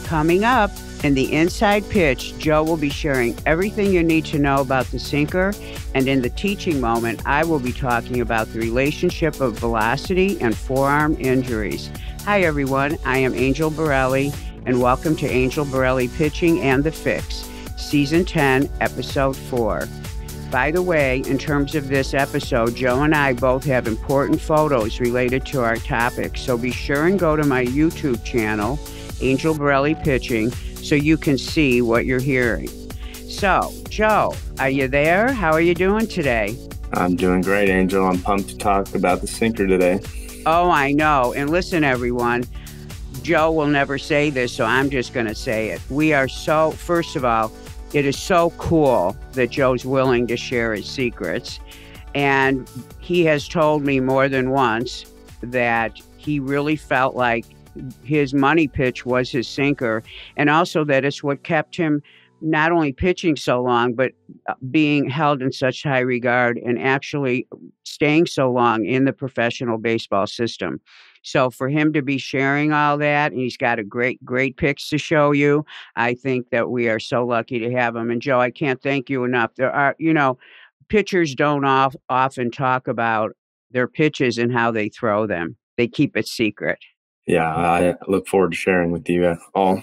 Coming up in the Inside Pitch, Joe will be sharing everything you need to know about the sinker. And in the teaching moment, I will be talking about the relationship of velocity and forearm injuries. Hi, everyone. I am Angel Borrelli, and welcome to Angel Borrelli Pitching and the Fix, Season 10, Episode 4. By the way, in terms of this episode, Joe and I both have important photos related to our topic, so be sure and go to my YouTube channel, Angel Borrelli Pitching, so you can see what you're hearing. So, Joe, are you there? How are you doing today? I'm doing great, Angel. I'm pumped to talk about the sinker today. Oh, I know. And listen, everyone, Joe will never say this, so I'm just going to say it. We are so, first of all, it is so cool that Joe's willing to share his secrets. And he has told me more than once that he really felt like his money pitch was his sinker, and also that it's what kept him not only pitching so long, but being held in such high regard and actually staying so long in the professional baseball system. So for him to be sharing all that, and he's got a great picks to show you, I think that we are so lucky to have him. And Joe, I can't thank you enough. There are, pitchers don't often talk about their pitches and how they throw them. They keep it secret. Yeah, I look forward to sharing with you all.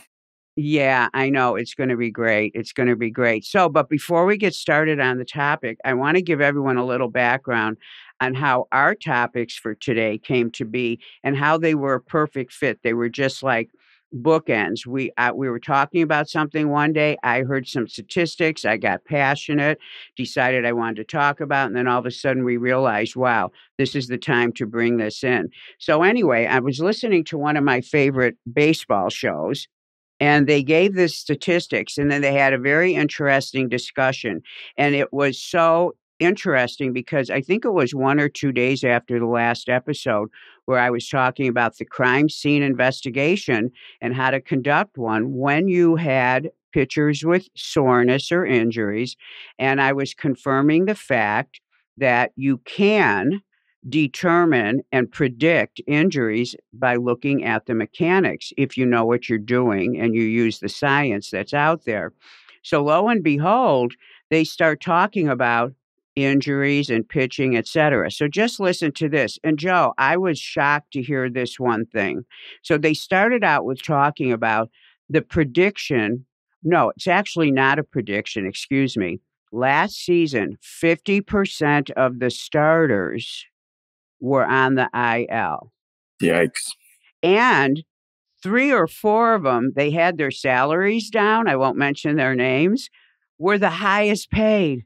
Yeah, I know. It's going to be great. It's going to be great. So, but before we get started on the topic, I want to give everyone a little background on how our topics for today came to be and how they were a perfect fit. They were just like bookends. We were talking about something one day. I heard some statistics. I got passionate, decided I wanted to talk about, and then all of a sudden we realized, wow, this is the time to bring this in. So anyway, I was listening to one of my favorite baseball shows, and they gave the statistics, and then they had a very interesting discussion. And it was so interesting because I think it was 1 or 2 days after the last episode where I was talking about the crime scene investigation and how to conduct one when you had pitchers with soreness or injuries. And I was confirming the fact that you can determine and predict injuries by looking at the mechanics if you know what you're doing and you use the science that's out there. So lo and behold, they start talking about injuries and pitching, etc. So just listen to this. And Joe, I was shocked to hear this one thing. So they started out with talking about the prediction. No, it's actually not a prediction, excuse me. Last season, 50% of the starters were on the IL. Yikes. And 3 or 4 of them, they had their salaries down, I won't mention their names, were the highest paid.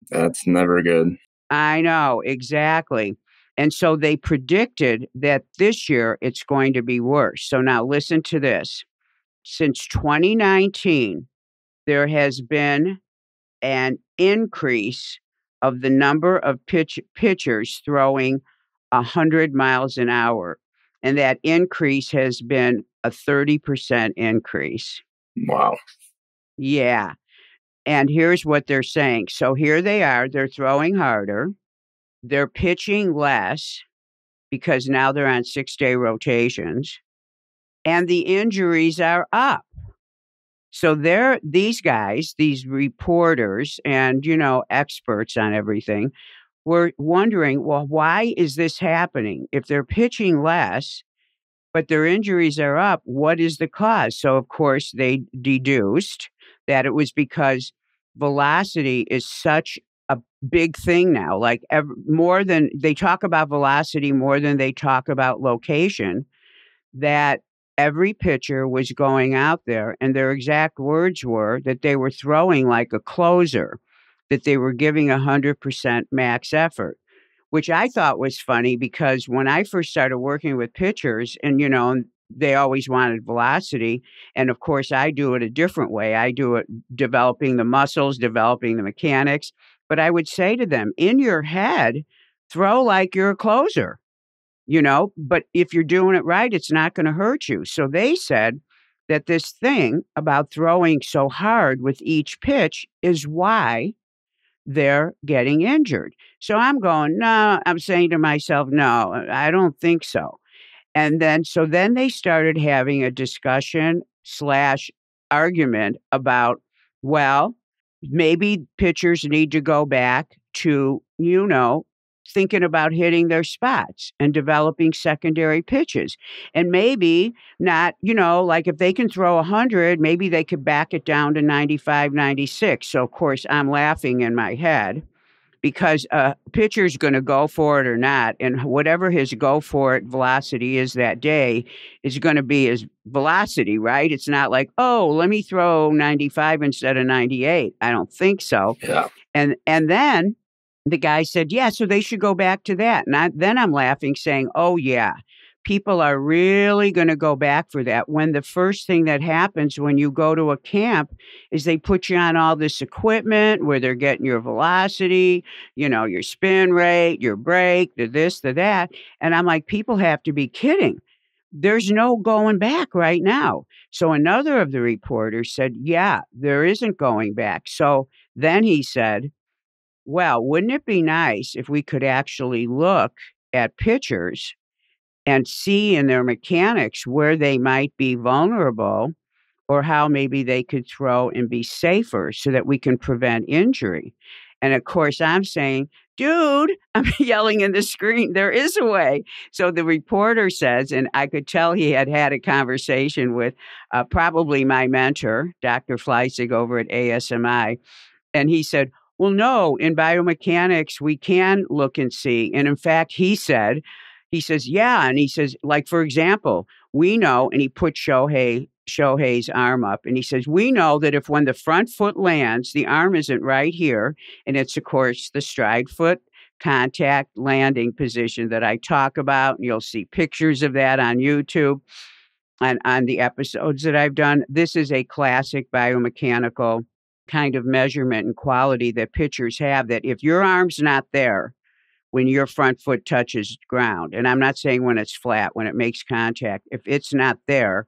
That's never good. I know, exactly. And so they predicted that this year it's going to be worse. So now listen to this. Since 2019, there has been an increase of the number of pitchers throwing 100 miles an hour. And that increase has been a 30% increase. Wow. Yeah. And here's what they're saying. So here they are. They're throwing harder. They're pitching less because now they're on 6-day rotations. And the injuries are up. So these guys, these reporters and, experts on everything, we're wondering, well, why is this happening? If they're pitching less, but their injuries are up, what is the cause? So, of course, they deduced that it was because velocity is such a big thing now. Like more than they talk about velocity more than they talk about location, that every pitcher was going out there and their exact words were that they were throwing like a closer, that they were giving 100% max effort, which I thought was funny because when I first started working with pitchers and, they always wanted velocity. And of course, I do it a different way. I do it developing the muscles, developing the mechanics. But I would say to them, in your head, throw like you're a closer, but if you're doing it right, it's not going to hurt you. So they said that this thing about throwing so hard with each pitch is why they're getting injured. So I'm going, no, I'm saying to myself, no, I don't think so. And then they started having a discussion slash argument about, well, maybe pitchers need to go back to, thinking about hitting their spots and developing secondary pitches. And maybe not, like if they can throw 100, maybe they could back it down to 95, 96. So, of course, I'm laughing in my head because a pitcher's going to go for it or not, and whatever his go for it velocity is that day is going to be his velocity, right? It's not like, oh, let me throw 95 instead of 98. I don't think so. Yeah. And then the guy said, yeah, so they should go back to that. And then I'm laughing, saying, oh yeah, people are really going to go back for that, when the first thing that happens when you go to a camp is they put you on all this equipment where they're getting your velocity, your spin rate, your brake, the this, the that. And I'm like, people have to be kidding. There's no going back right now. So another of the reporters said, yeah, there isn't going back. So then he said, well, wouldn't it be nice if we could actually look at pitchers and see in their mechanics where they might be vulnerable, or how maybe they could throw and be safer so that we can prevent injury? And of course, I'm saying, dude, I'm yelling in the screen, there is a way. So the reporter says, and I could tell he had had a conversation with probably my mentor, Dr. Fleissig over at ASMI. And he said, well, no, in biomechanics, we can look and see. And in fact, he says, yeah. And he says, like, for example, we know, and he put Shohei's arm up, and he says, we know that if when the front foot lands, the arm isn't right here, and it's, of course, the stride foot contact landing position that I talk about. And you'll see pictures of that on YouTube and on the episodes that I've done. This is a classic biomechanical kind of measurement and quality that pitchers have, that if your arm's not there when your front foot touches ground, and I'm not saying when it's flat, when it makes contact, if it's not there,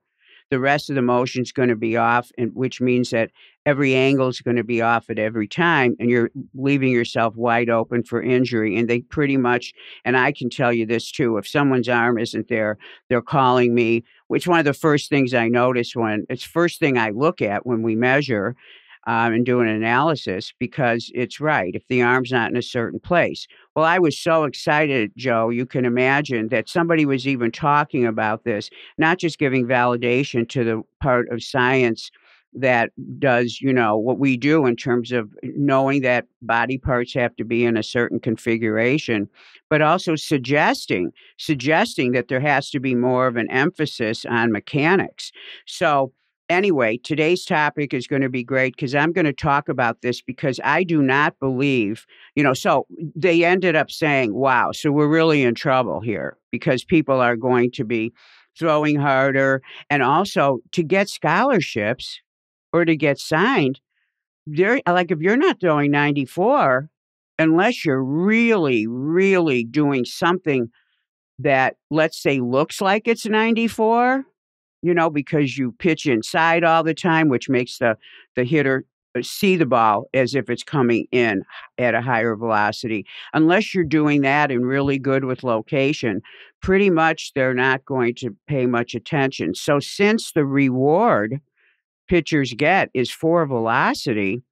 the rest of the motion's going to be off, and which means that every angle is going to be off at every time, and you're leaving yourself wide open for injury. And they pretty much, and I can tell you this too, if someone's arm isn't there, they're calling me, which one of the first things I notice when it's first thing I look at when we measure and do an analysis, because it's right. If the arm's not in a certain place. Well, I was so excited, Joe, you can imagine that somebody was even talking about this, not just giving validation to the part of science that does, what we do in terms of knowing that body parts have to be in a certain configuration, but also suggesting that there has to be more of an emphasis on mechanics. So anyway, today's topic is going to be great because I'm going to talk about this, because I do not believe, so they ended up saying, wow, so we're really in trouble here because people are going to be throwing harder. And also to get scholarships or to get signed, they're like, if you're not throwing 94, unless you're really, really doing something that, let's say, looks like it's 94, because you pitch inside all the time, which makes the hitter see the ball as if it's coming in at a higher velocity. Unless you're doing that and really good with location, pretty much they're not going to pay much attention. So since the reward pitchers get is for velocity,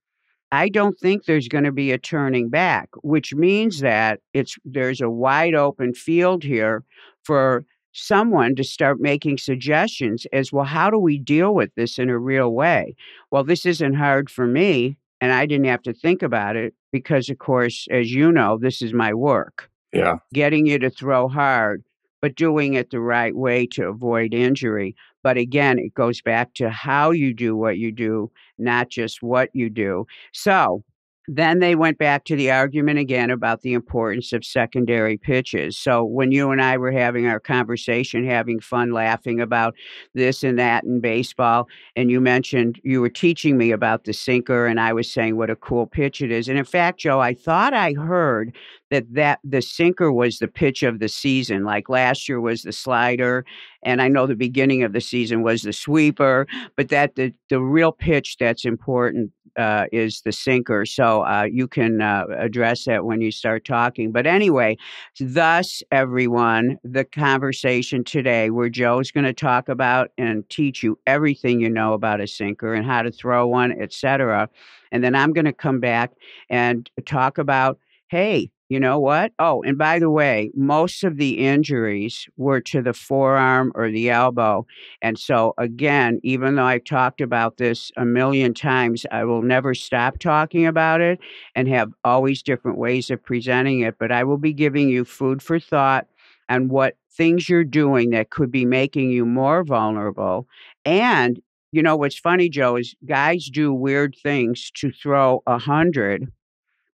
I don't think there's going to be a turning back, which means that there's a wide open field here for someone to start making suggestions as, well, how do we deal with this in a real way? Well, this isn't hard for me, and I didn't have to think about it because, of course, as you know, this is my work. Yeah. Getting you to throw hard, but doing it the right way to avoid injury. But again, it goes back to how you do what you do, not just what you do. So then they went back to the argument again about the importance of secondary pitches. So when you and I were having our conversation, having fun, laughing about this and that in baseball, and you mentioned you were teaching me about the sinker, and I was saying what a cool pitch it is. And in fact, Joe, I thought I heard that the sinker was the pitch of the season. Like last year was the slider, and I know the beginning of the season was the sweeper, but that the real pitch that's important is the sinker. So you can address that when you start talking. But anyway, thus, everyone, the conversation today, where Joe's going to talk about and teach you everything you know about a sinker and how to throw one, etc. And then I'm going to come back and talk about, hey, you know what? Oh, and by the way, most of the injuries were to the forearm or the elbow. And so, again, even though I've talked about this a million times, I will never stop talking about it and have always different ways of presenting it. But I will be giving you food for thought on what things you're doing that could be making you more vulnerable. And, what's funny, Joe, is guys do weird things to throw 100,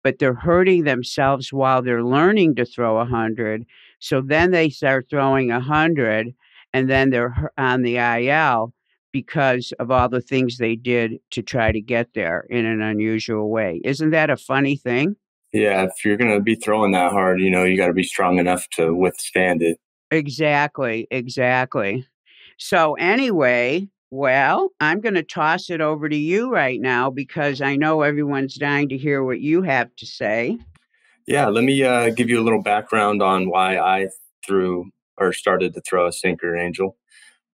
but they're hurting themselves while they're learning to throw 100. So then they start throwing 100, and then they're on the IL because of all the things they did to try to get there in an unusual way. Isn't that a funny thing? Yeah, if you're going to be throwing that hard, you got to be strong enough to withstand it. Exactly, exactly. So anyway, well, I'm going to toss it over to you right now because I know everyone's dying to hear what you have to say. Yeah, let me give you a little background on why I threw or started to throw a sinker, Angel.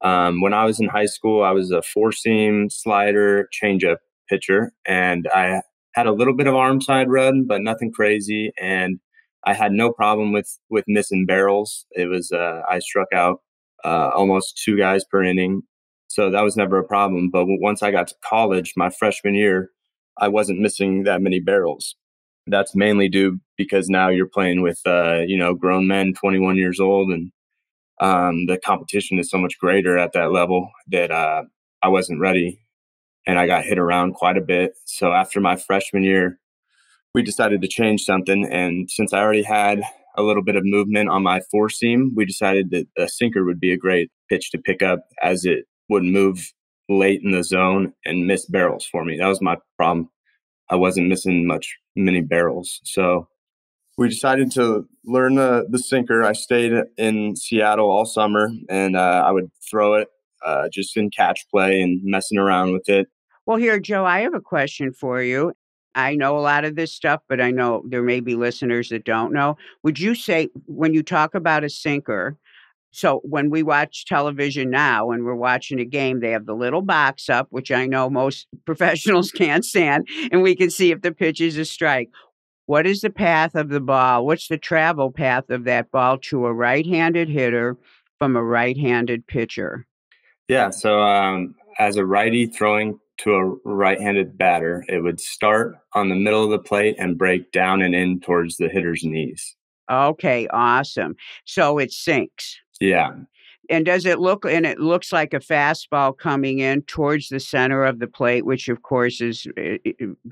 When I was in high school, I was a four seam slider changeup pitcher, and I had a little bit of arm side run, but nothing crazy. And I had no problem with missing barrels. It was I struck out almost two guys per inning, so that was never a problem. But once I got to college, my freshman year, I wasn't missing that many barrels. That's mainly due because now you're playing with grown men, 21 years old, and the competition is so much greater at that level that I wasn't ready, and I got hit around quite a bit. So after my freshman year, we decided to change something. And since I already had a little bit of movement on my four seam, we decided that a sinker would be a great pitch to pick up as it would move late in the zone and miss barrels for me. That was my problem. I wasn't missing many barrels. So we decided to learn the sinker. I stayed in Seattle all summer, and I would throw it just in catch play and messing around with it. Well, here, Joe, I have a question for you. I know a lot of this stuff, but I know there may be listeners that don't know. Would you say, when you talk about a sinker, so when we watch television now, when we're watching a game, they have the little box up, which I know most professionals can't stand, and we can see if the pitch is a strike. What is the path of the ball? What's the travel path of that ball to a right-handed hitter from a right-handed pitcher? Yeah. So as a righty throwing to a right-handed batter, it would start on the middle of the plate and break down and in towards the hitter's knees. Okay, awesome. So it sinks. Yeah. And does it look, and it looks like a fastball coming in towards the center of the plate, which of course is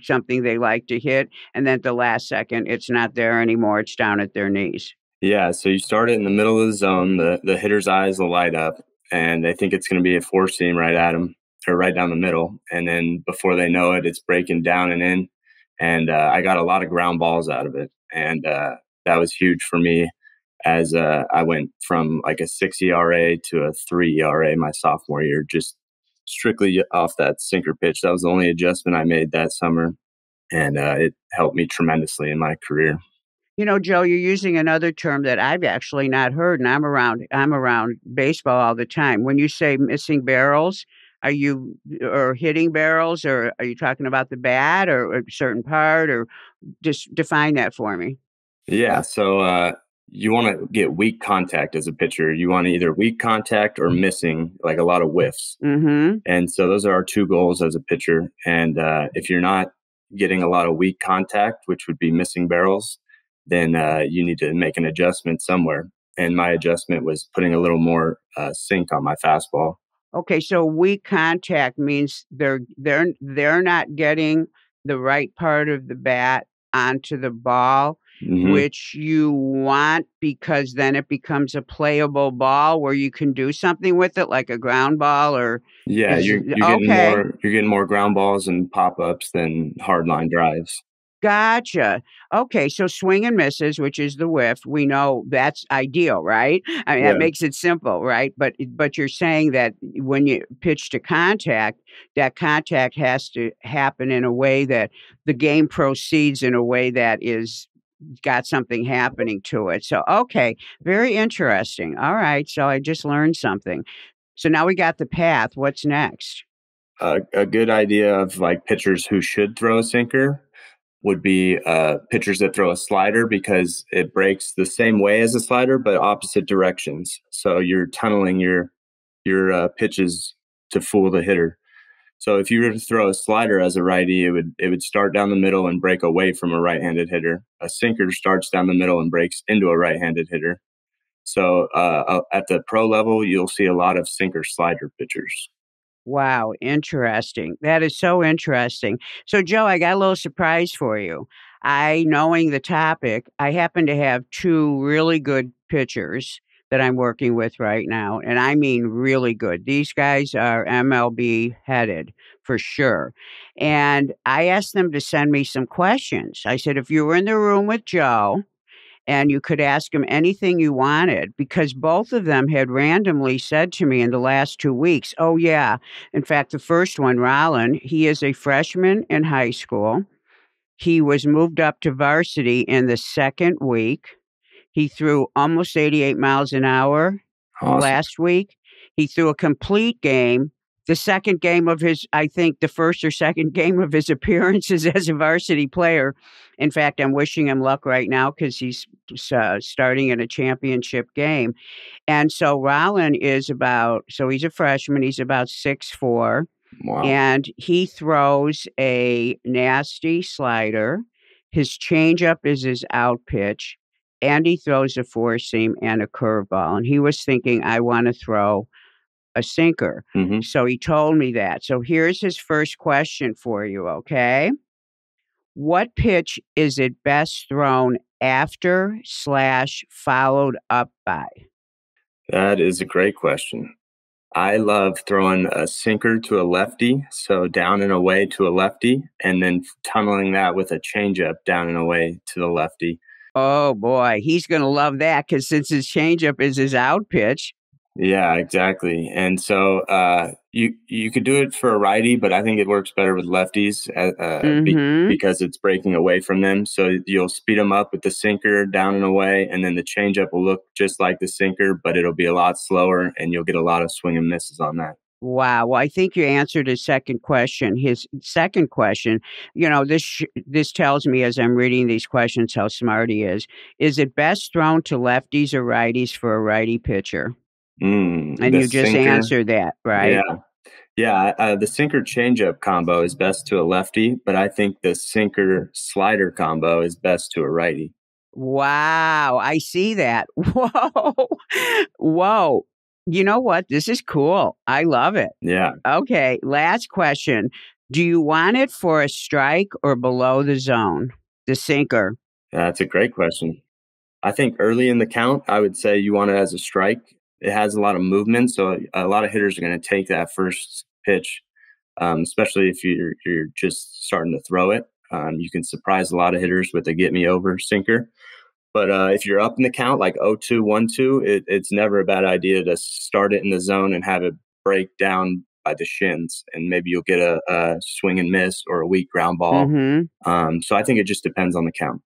something they like to hit, and then at the last second, it's not there anymore, it's down at their knees. Yeah, so you start it in the middle of the zone. The hitter's eyes will light up, and they think it's going to be a four seam right at them or right down the middle. And then before they know it, it's breaking down and in. And I got a lot of ground balls out of it, and that was huge for me as I went from like a 6 ERA to a 3 ERA my sophomore year, just strictly off that sinker pitch. That was the only adjustment I made that summer, and it helped me tremendously in my career. Joe, you're using another term that I've actually not heard, and I'm around baseball all the time. When you say missing barrels, are you or hitting barrels, or are you talking about the bat or a certain part, or just define that for me? Yeah, so you want to get weak contact as a pitcher. You want either weak contact or missing, like a lot of whiffs. Mhm. And so those are our two goals as a pitcher. And if you're not getting a lot of weak contact, which would be missing barrels, then you need to make an adjustment somewhere. And my adjustment was putting a little more sink on my fastball. Okay, so weak contact means they're not getting the right part of the bat onto the ball, Hmm. which you want because then it becomes a playable ball where you can do something with it, like a ground ball or Yeah, is you're getting okay. more ground balls and pop ups than hard line drives. Gotcha. Okay, so swing and misses, which is the whiff, we know that's ideal, right? I mean, that Yeah. makes it simple, right? But you're saying that when you pitch to contact, that contact has to happen in a way that the game proceeds in a way that is got something happening to it. So, okay, very interesting. All right, so I just learned something. So now we got the path. What's next? A good idea of like pitchers who should throw a sinker would be pitchers that throw a slider because it breaks the same way as a slider but opposite directions. So you're tunneling your pitches to fool the hitter. So if you were to throw a slider as a righty, it would start down the middle and break away from a right-handed hitter. A sinker starts down the middle and breaks into a right-handed hitter. So at the pro level, you'll see a lot of sinker slider pitchers. Wow, interesting. That is so interesting. So, Joe, I got a little surprise for you. Knowing the topic, I happen to have two really good pitchers that I'm working with right now. And I mean, really good. These guys are MLB headed for sure. And I asked them to send me some questions. I said, if you were in the room with Joe, and you could ask him anything you wanted because both of them had randomly said to me in the last 2 weeks, "Oh, yeah." In fact, the first one, Rollin, he is a freshman in high school. He was moved up to varsity in the 2nd week. He threw almost 88 miles an hour Awesome. last week. He threw a complete game. The second game of his I think the first or second game of his appearances as a varsity player. In fact, I'm wishing him luck right now because he's starting in a championship game. And so Rollin is about so he's a freshman, he's about 6'4", Wow. and he throws a nasty slider. His changeup is his out pitch, and he throws a four seam and a curveball. And he was thinking, I want to throw a sinker. Hmm. So he told me that. So here's his first question for you, okay? What pitch is it best thrown after slash followed up by? That is a great question. I love throwing a sinker to a lefty, so down and away to a lefty, and then tunneling that with a changeup down and away to the lefty. Oh boy, he's going to love that because since his changeup is his out pitch. Yeah, exactly. And so you could do it for a righty, but I think it works better with lefties Mm-hmm. because it's breaking away from them. So you'll speed them up with the sinker down and away, and then the changeup will look just like the sinker, but it'll be a lot slower, and you'll get a lot of swing and misses on that. Wow. Well, I think you answered his second question. His second question, this tells me as I'm reading these questions how smart he is. Is it best thrown to lefties or righties for a righty pitcher? And The you just sinker, answered that, yeah, right? yeah. The sinker changeup combo is best to a lefty, but I think the sinker slider combo is best to a righty. Wow, I see that. Whoa. Whoa. You know what? This is cool. I love it. Yeah, Okay, last question. Do you want it for a strike or below the zone? The sinker. that's a great question. I think early in the count, I would say you want it as a strike. It has a lot of movement, so a lot of hitters are going to take that first pitch, especially if you're just starting to throw it. You can surprise a lot of hitters with a get me over sinker. But if you're up in the count, like 0-2, 1-2, it's never a bad idea to start it in the zone and have it break down by the shins, and maybe you'll get a swing and miss or a weak ground ball. Mhm. So I think it just depends on the count.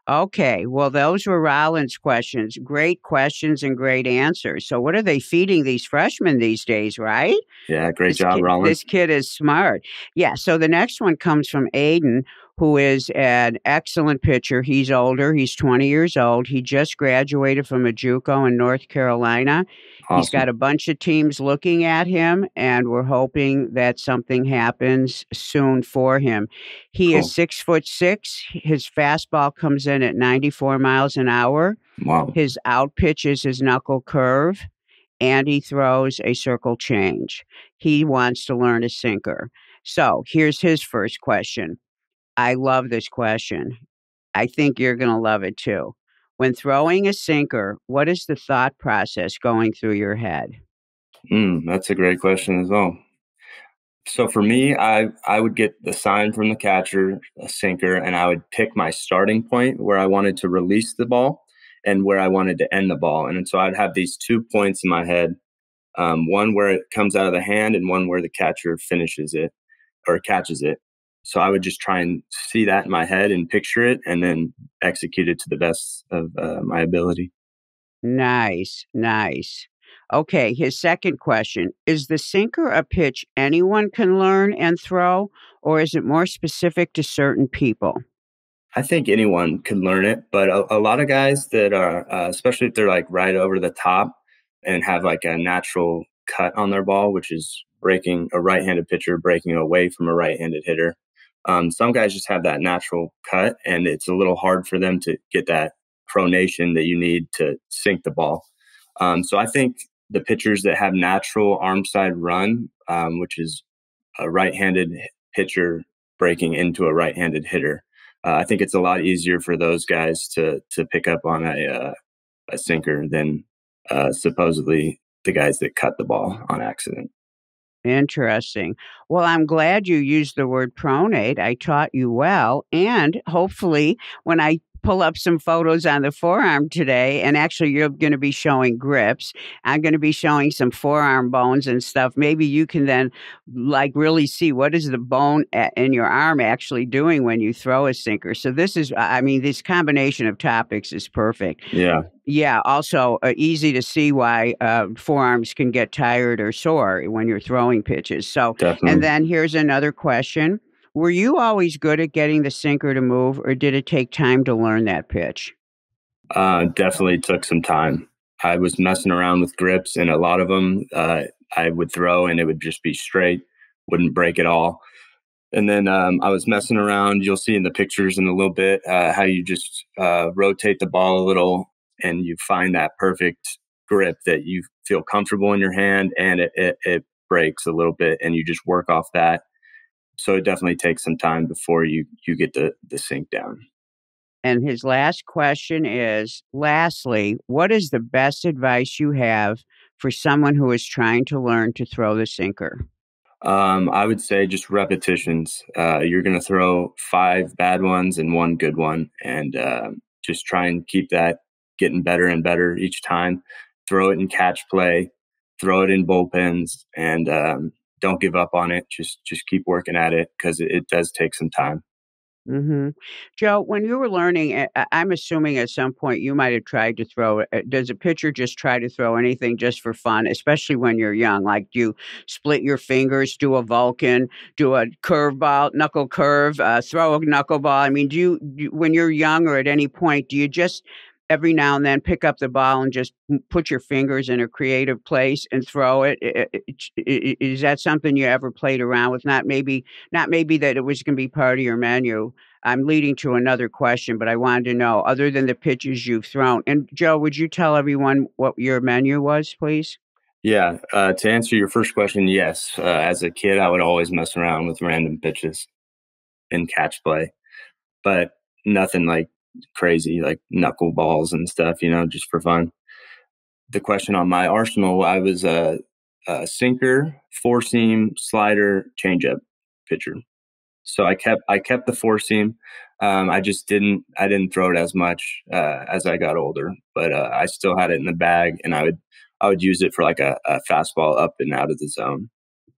Okay, well, those were Rollins' questions. Great questions and great answers. So what are they feeding these freshmen these days, right? Yeah, great This job, kid Rollin. this kid is smart. Yeah, so the next one comes from Aiden, who is an excellent pitcher. He's older, he's 20 years old. He just graduated from a JUCO in North Carolina. He's got Awesome. a bunch of teams looking at him, and we're hoping that something happens soon for him. He is Cool. 6'6". His fastball comes in at 94 miles an hour. Wow. His out pitch is his knuckle curve, and he throws a circle change. He wants to learn a sinker. So here's his first question. I love this question. I think you're going to love it too. When throwing a sinker, what is the thought process going through your head? That's a great question as well. So for me, I would get the sign from the catcher, a sinker, and I would pick my starting point where I wanted to release the ball and where I wanted to end the ball. And so I'd have these 2 points in my head, one where it comes out of the hand and one where the catcher finishes it or catches it. So I would just try and see that in my head and picture it and then execute it to the best of my ability. Nice, nice. Okay, his second question, is the sinker a pitch anyone can learn and throw, or is it more specific to certain people? I think anyone can learn it, but a lot of guys that are, especially if they're like right over the top and have like a natural cut on their ball, which is breaking a right handed pitcher, breaking away from a right handed hitter. Some guys just have that natural cut, and it's a little hard for them to get that pronation that you need to sink the ball. So I think the pitchers that have natural arm side run, which is a right-handed pitcher breaking into a right-handed hitter. I think it's a lot easier for those guys to pick up on a sinker than supposedly the guys that cut the ball on accident. Interesting. Well, I'm glad you used the word pronate. I taught you well. And hopefully, when I pull up some photos on the forearm today, and actually, you're going to be showing grips, I'm going to be showing some forearm bones and stuff. Maybe you can then, like, really see what is the bone in your arm actually doing when you throw a sinker. So, this is, I mean, this combination of topics is perfect. Yeah, Yeah, also, easy to see why, forearms can get tired or sore when you're throwing pitches. So and definitely. then here's another question. Were you always good at getting the sinker to move, or did it take time to learn that pitch? Definitely took some time. I was messing around with grips, and a lot of them I would throw, and it would just be straight, wouldn't break at all. And then I was messing around. You'll see in the pictures in a little bit how you just rotate the ball a little and you find that perfect grip that you feel comfortable in your hand and it breaks a little bit and you just work off that. So it definitely takes some time before you get the sink down. And his last question is, lastly, what is the best advice you have for someone who is trying to learn to throw the sinker? I would say just repetitions. You're going to throw five bad ones and one good one, and just try and keep that getting better and better each time. Throw it in catch play, throw it in bullpens, and don't give up on it. Just keep working at it because it does take some time. Mhm. Joe, when you were learning, I'm assuming at some point you might have tried to throw it. Does a pitcher just try to throw anything just for fun, especially when you're young? Like, do you split your fingers, do a Vulcan, do a curveball, knuckle curve, throw a knuckleball? I mean, when you're young or at any point, do you just every now and then pick up the ball and just put your fingers in a creative place and throw it? Is that something you ever played around with? Not maybe that it was going to be part of your menu. I'm leading to another question, but I wanted to know, other than the pitches you've thrown, and Joe, would you tell everyone what your menu was, please? Yeah. To answer your first question, yes. As a kid, I would always mess around with random pitches in catch play, but nothing like crazy, like knuckleballs and stuff. Just for fun. The question on my arsenal, I was a sinker, four seam, slider, changeup pitcher. So I kept the four seam. I didn't throw it as much as I got older, but I still had it in the bag, and I would use it for like a fastball up and out of the zone.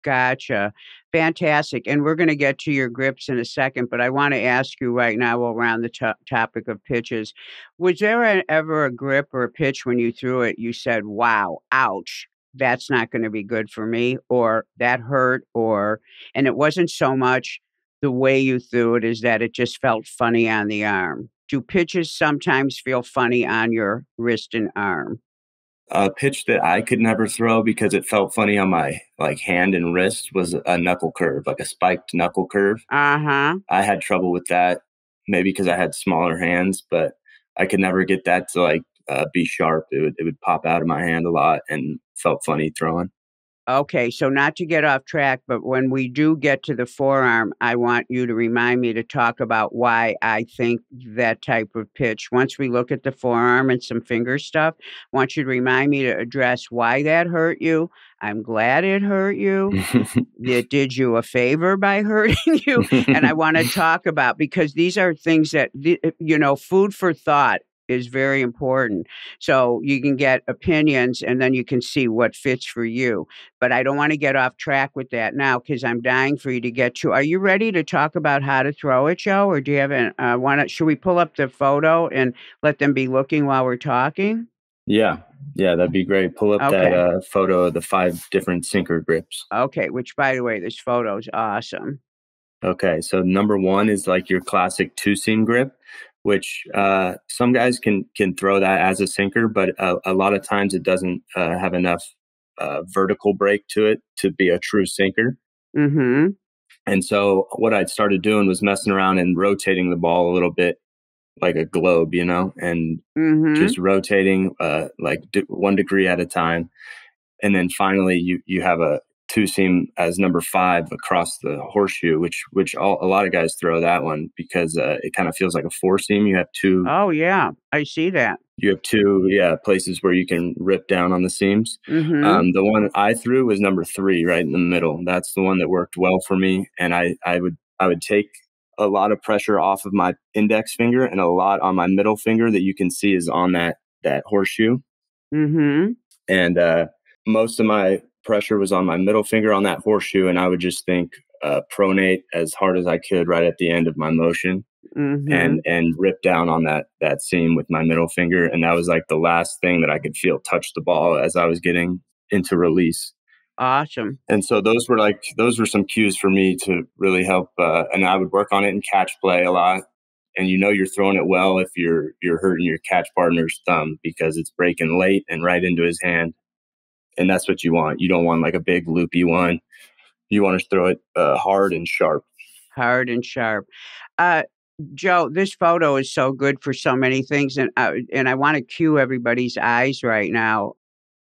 Gotcha. Fantastic. And we're going to get to your grips in a second, but I want to ask you right now, while we're on the topic of pitches, was there ever a grip or a pitch when you threw it, you said, wow, ouch, that's not going to be good for me, or that hurt, and it wasn't so much the way you threw it, is that it just felt funny on the arm? Do pitches sometimes feel funny on your wrist and arm? A pitch that I could never throw because it felt funny on my like hand and wrist was a knuckle curve, like a spiked knuckle curve. Uh huh. I had trouble with that, maybe because I had smaller hands, but I could never get that to like be sharp. It would pop out of my hand a lot and felt funny throwing. Okay, so not to get off track, but when we do get to the forearm, I want you to remind me to talk about why I think that type of pitch. Once we look at the forearm and some finger stuff, I want you to remind me to address why that hurt you. I'm glad it hurt you. It did you a favor by hurting you, and I wanna talk about because these are things that food for thought is very important. So, you can get opinions, and then you can see what fits for you, but I don't wanna get off track with that now because 'cause I'm dying for you to get to are you ready to talk about how to throw it, Joe, or do you have an wanna should we pull up the photo and let them be looking while we're talking? Yeah, yeah, that'd be great. Pull up that Okay, photo of the 5 different sinker grips. okay, which, by the way, this photo's awesome. Okay, so number one is like your classic two seam grip, which some guys can throw that as a sinker, but a lot of times it doesn't have enough vertical break to it to be a true sinker. Mhm. And so what I'd started doing was messing around and rotating the ball a little bit like a globe, and just Mhm. rotating 1 degree at a time. And then finally you have a two seam as number 5 across the horseshoe, which a lot of guys throw that one because it kind of feels like a four seam. Oh, yeah, I see that. You have two, yeah, places where you can rip down on the seams. Mhm. The one I threw was number 3, right in the middle. That's the one that worked well for me, and I would take a lot of pressure off of my index finger and a lot on my middle finger that you can see is on that horseshoe. Mhm. And most of my pressure was on my middle finger on that horseshoe, and I would just think pronate as hard as I could right at the end of my motion Mhm. and rip down on that seam with my middle finger, and that was like the last thing that I could feel touch the ball as I was getting into release. Awesome. And so those were some cues for me to really help, and I would work on it in catch play a lot. And you're throwing it well if you're hurting your catch partner's thumb because it's breaking late and right into his hand, and that's what you want. You don't want like a big loopy one. You want to throw it hard and sharp. Hard and sharp. Uh, Joe, this photo is so good for so many things, and I wanna cue everybody's eyes right now.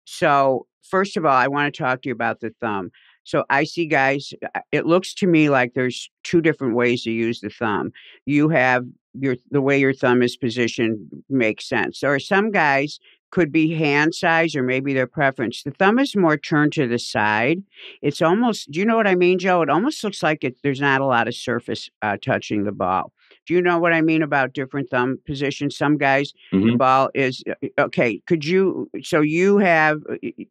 So, first of all, I wanna talk to you about the thumb. So, I see guys it looks to me like there's 2 different ways to use the thumb. You have the way your thumb is positioned makes sense. There are some guys could be hand size or maybe their preference. The thumb is more turned to the side. It's almost do you know what I mean, Joe? It almost looks like there's not a lot of surface, touching the ball. Do you know what I mean about different thumb positions? Some guys, the Hmm. ball is okay, could you so you have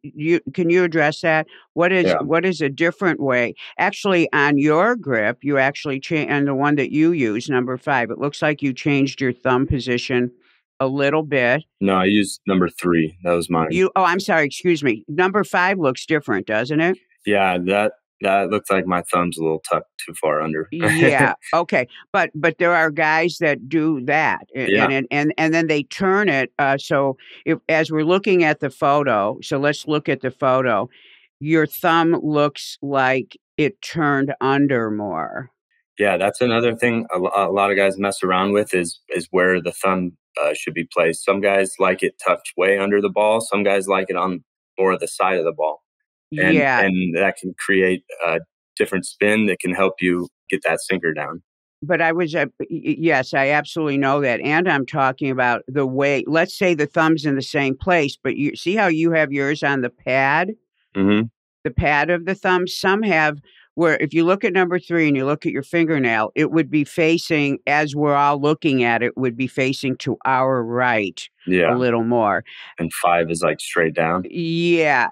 you can you address that? Yeah. What is a different way? Actually, on your grip, you actually change and the one that you use, number 5, it looks like you changed your thumb position a little bit. No, I used number 3. That was mine. I'm sorry, excuse me. Number 5 looks different, doesn't it? Yeah, that looks like my thumb's a little tucked too far under. Yeah, okay, but there are guys that do that, Yeah, and then they turn it, so if as we're looking at the photo so let's look at the photo. Your thumb looks like it turned under more. yeah, that's another thing a lot of guys mess around with is where the thumb should be placed. Some guys like it tucked way under the ball. Some guys like it on more of the side of the ball, and Yeah, and that can create a different spin that can help you get that sinker down. but I was, yes, I absolutely know that, and I'm talking about the way let's say the thumb's in the same place, but you see how you have yours on the pad? Hmm. The pad of the thumb, some have where if you look at number 3 and you look at your fingernail, it would be facing as we're all looking at it, would be facing to our right a Yeah, little more. and 5 is like straight down. Yeah,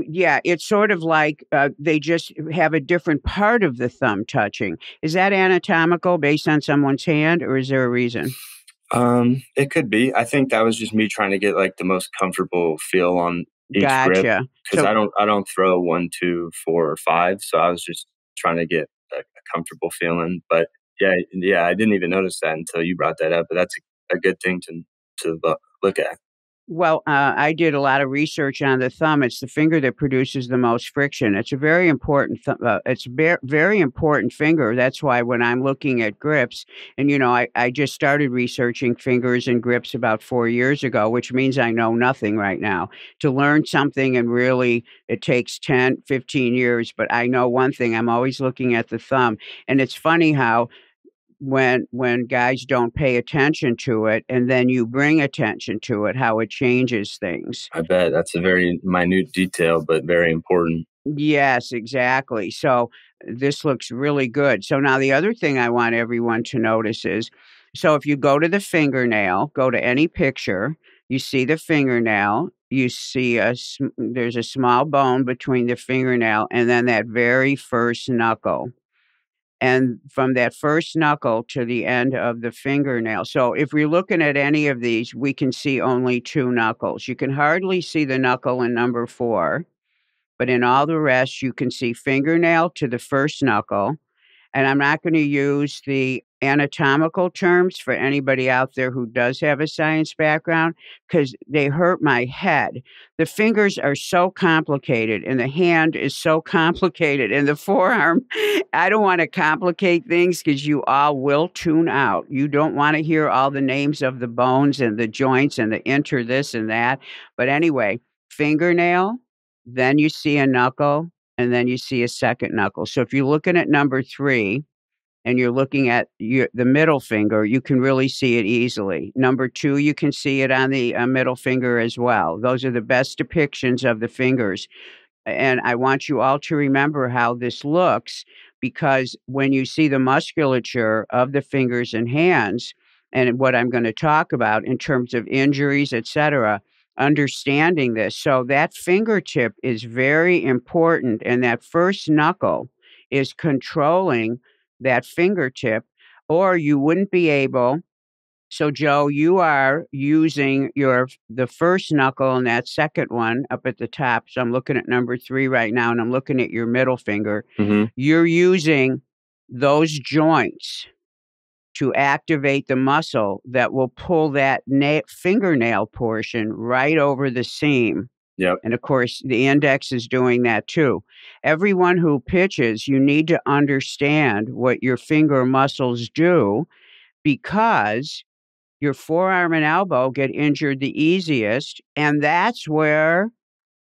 yeah, it's sort of like, they just have a different part of the thumb touching. Is that anatomical based on someone's hand, or is there a reason? It could be. I think that was just me trying to get like the most comfortable feel on each grip Gotcha. because So I don't throw 1, 2, 4, or 5, so I was just trying to get a comfortable feeling. But yeah, yeah, I didn't even notice that until you brought that up. But that's a good thing to look at. well, I did a lot of research on the thumb. It's the finger that produces the most friction. It's a very important. It's very important finger. That's why when I'm looking at grips, and I just started researching fingers and grips about 4 years ago, which means I know nothing right now. To learn something and really, it takes 10, 15 years. But I know one thing. I'm always looking at the thumb, and it's funny how when guys don't pay attention to it, and then you bring attention to it, how it changes things. I bet that's a very minute detail, but very important. Yes, exactly. So this looks really good. So now the other thing I want everyone to notice is, so if you go to the fingernail, go to any picture, you see the fingernail, you see there's a small bone between the fingernail and then that very first knuckle. And from that first knuckle to the end of the fingernail. So if we're looking at any of these, we can see only two knuckles. You can hardly see the knuckle in number 4, but in all the rest, you can see fingernail to the first knuckle, and I'm not gonna use the anatomical terms for anybody out there who does have a science background, because they hurt my head. The fingers are so complicated, and the hand is so complicated, and the forearm I don't wanna complicate things because you all will tune out. You don't wanna hear all the names of the bones and the joints and the inter this and that, but anyway, fingernail, then you see a knuckle, and then you see a second knuckle. So if you're looking at number 3 and you're looking at the middle finger, you can really see it easily. Number 2, you can see it on the middle finger as well. Those are the best depictions of the fingers. And I want you all to remember how this looks, because when you see the musculature of the fingers and hands and what I'm going to talk about in terms of injuries, etc., understanding this. So that fingertip is very important, and that first knuckle is controlling that fingertip, or you wouldn't be able. So, Joe, you are using the first knuckle and that second one up at the top. So I'm looking at number 3 right now, and I'm looking at your middle finger. Hmm. You're using those joints to activate the muscle that will pull that fingernail portion right over the seam. Yep. And of course, the index is doing that too. Everyone who pitches, you need to understand what your finger muscles do, because your forearm and elbow get injured the easiest, and that's where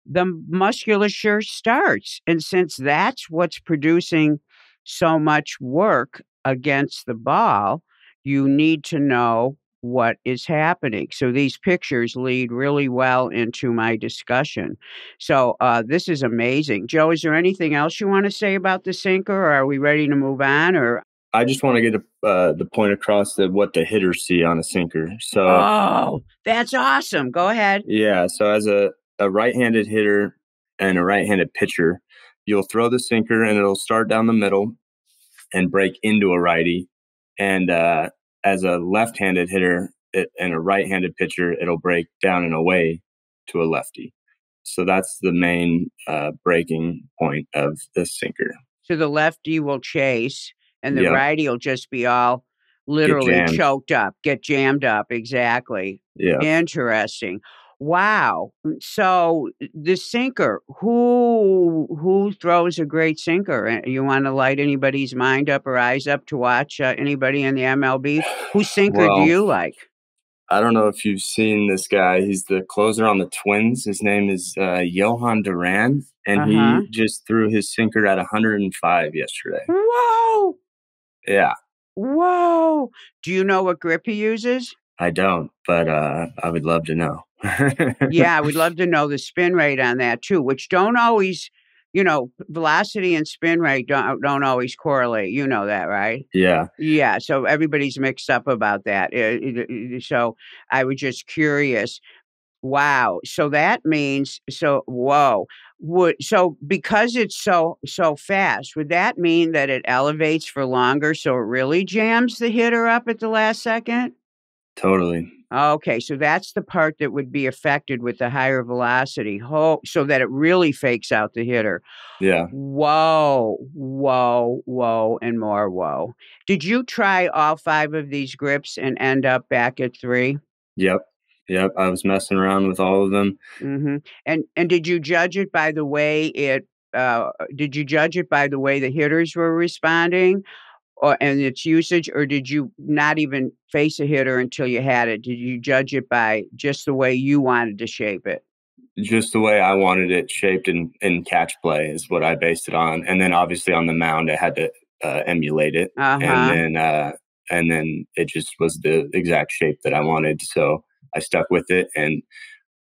the musculature starts. And since that's what's producing so much work against the ball, you need to know what is happening. So these pictures lead really well into my discussion. So this is amazing. Joe, is there anything else you want to say about the sinker, or are we ready to move on? Or I just want to get the point across that what the hitters see on a sinker. So, oh, that's awesome. Go ahead. yeah. So, as a right-handed hitter and a right-handed pitcher, you'll throw the sinker and it'll start down the middle and break into a righty. And as a left-handed hitter and a right-handed pitcher, it'll break down and away to a lefty. So that's the main breaking point of the sinker. So the lefty will chase, and the Yep. righty will just be all Get literally jammed. choked up, get jammed up. Exactly. Yeah. Interesting. Wow. So the sinker, who throws a great sinker? You want to light anybody's mind up or eyes up to watch anybody in the MLB? Whose sinker do Well, you like? I don't know if you've seen this guy. He's the closer on the Twins. His name is Johan Duran, and Uh-huh. he just threw his sinker at 105 yesterday. Whoa. Yeah, Whoa. Do you know what grip he uses? I don't, but I would love to know. Yeah, I would love to know the spin rate on that too, which don't always, velocity and spin rate don't always correlate. You know that, right? Yeah, Yeah, so everybody's mixed up about that. So I was just curious. Wow. So that means whoa. So because it's so fast, would that mean that it elevates for longer so it really jams the hitter up at the last second? totally. Okay, so that's the part that would be affected with the higher velocity. So that it really fakes out the hitter. Yeah. Whoa, whoa, whoa, and more whoa. Did you try all 5 of these grips and end up back at 3? Yep. Yep. I was messing around with all of them. Mhm. And did you judge it by the way did you judge it by the way the hitters were responding, and its usage, or did you not even face a hitter until you had it? Did you judge it by just the way you wanted to shape it? Just the way I wanted it shaped in catch play is what I based it on. And then obviously on the mound, I had to emulate it. And Uh-huh. then and then it just was the exact shape that I wanted. So I stuck with it, and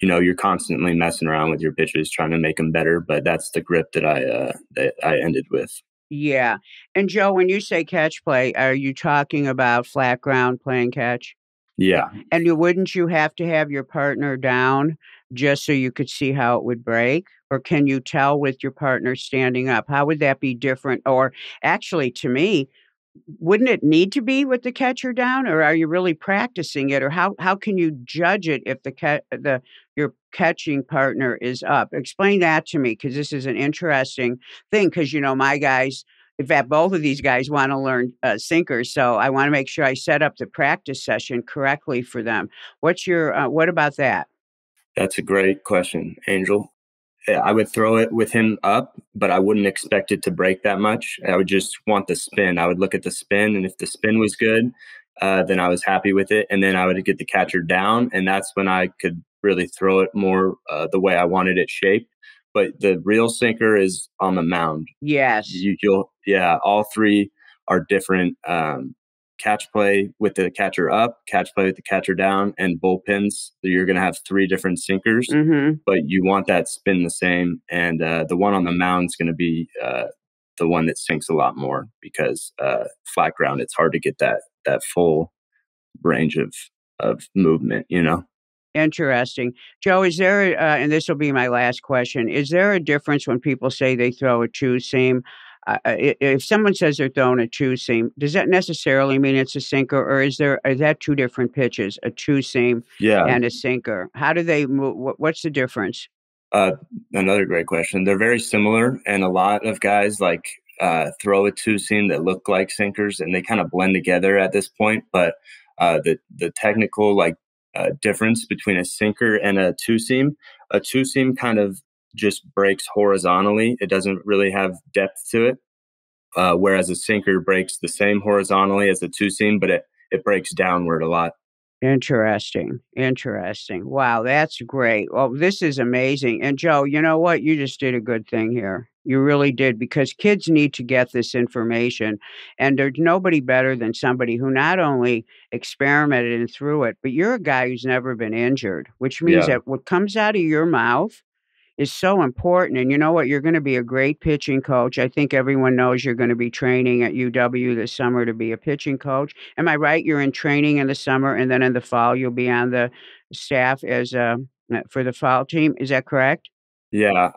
you're constantly messing around with your pitches, trying to make them better. But that's the grip that I ended with. Yeah. And Joe, when you say catch play, are you talking about flat ground playing catch? Yeah, And wouldn't you have to have your partner down just so you could see how it would break? Or can you tell with your partner standing up? How would that be different? Or actually, to me, wouldn't it need to be with the catcher down, or are you really practicing it? Or how can you judge it if the your catching partner is up? Explain that to me, because this is an interesting thing. Because my guys, in fact, both of these guys want to learn sinkers, so I want to make sure I set up the practice session correctly for them. What's your what about that? that's a great question, Angel. I would throw it with him up, but I wouldn't expect it to break that much. I would just want the spin. I would look at the spin, and if the spin was good, then I was happy with it. And then I would get the catcher down, and that's when I could really throw it more the way I wanted it shaped. But the real sinker is on the mound. Yes, Yeah, all three are different. Catch play with the catcher up, catch play with the catcher down, and bullpens. You're going to have three different sinkers, mhm. but you want that spin the same. And the one on the mound is going to be the one that sinks a lot more because flat ground, it's hard to get that full range of movement. Interesting. Joe, is there, and this will be my last question, is there a difference when people say they throw a two seam? If someone says they're throwing a two seam, does that necessarily mean it's a sinker, or is that two different pitches, a two seam Yeah, and a sinker? How do they move? What's the difference? Uh, another great question. They're very similar, and a lot of guys throw a two seam that look like sinkers, and they kind of blend together at this point. But the technical difference between a sinker and a two seam kind of just breaks horizontally. It doesn't really have depth to it, whereas a sinker breaks the same horizontally as a two seam, but it breaks downward a lot. Interesting. Interesting. Wow, that's great. Well, this is amazing. And Joe, you know what? You just did a good thing here. You really did, because kids need to get this information. And there's nobody better than somebody who not only experimented and threw it, but you're a guy who's never been injured, which means Yeah, that what comes out of your mouth is so important. And you know what? You're going to be a great pitching coach. I think everyone knows you're going to be training at UW this summer to be a pitching coach. Am I right? You're in training in the summer, and then in the fall you'll be on the staff as for the fall team. Is that correct? yeah.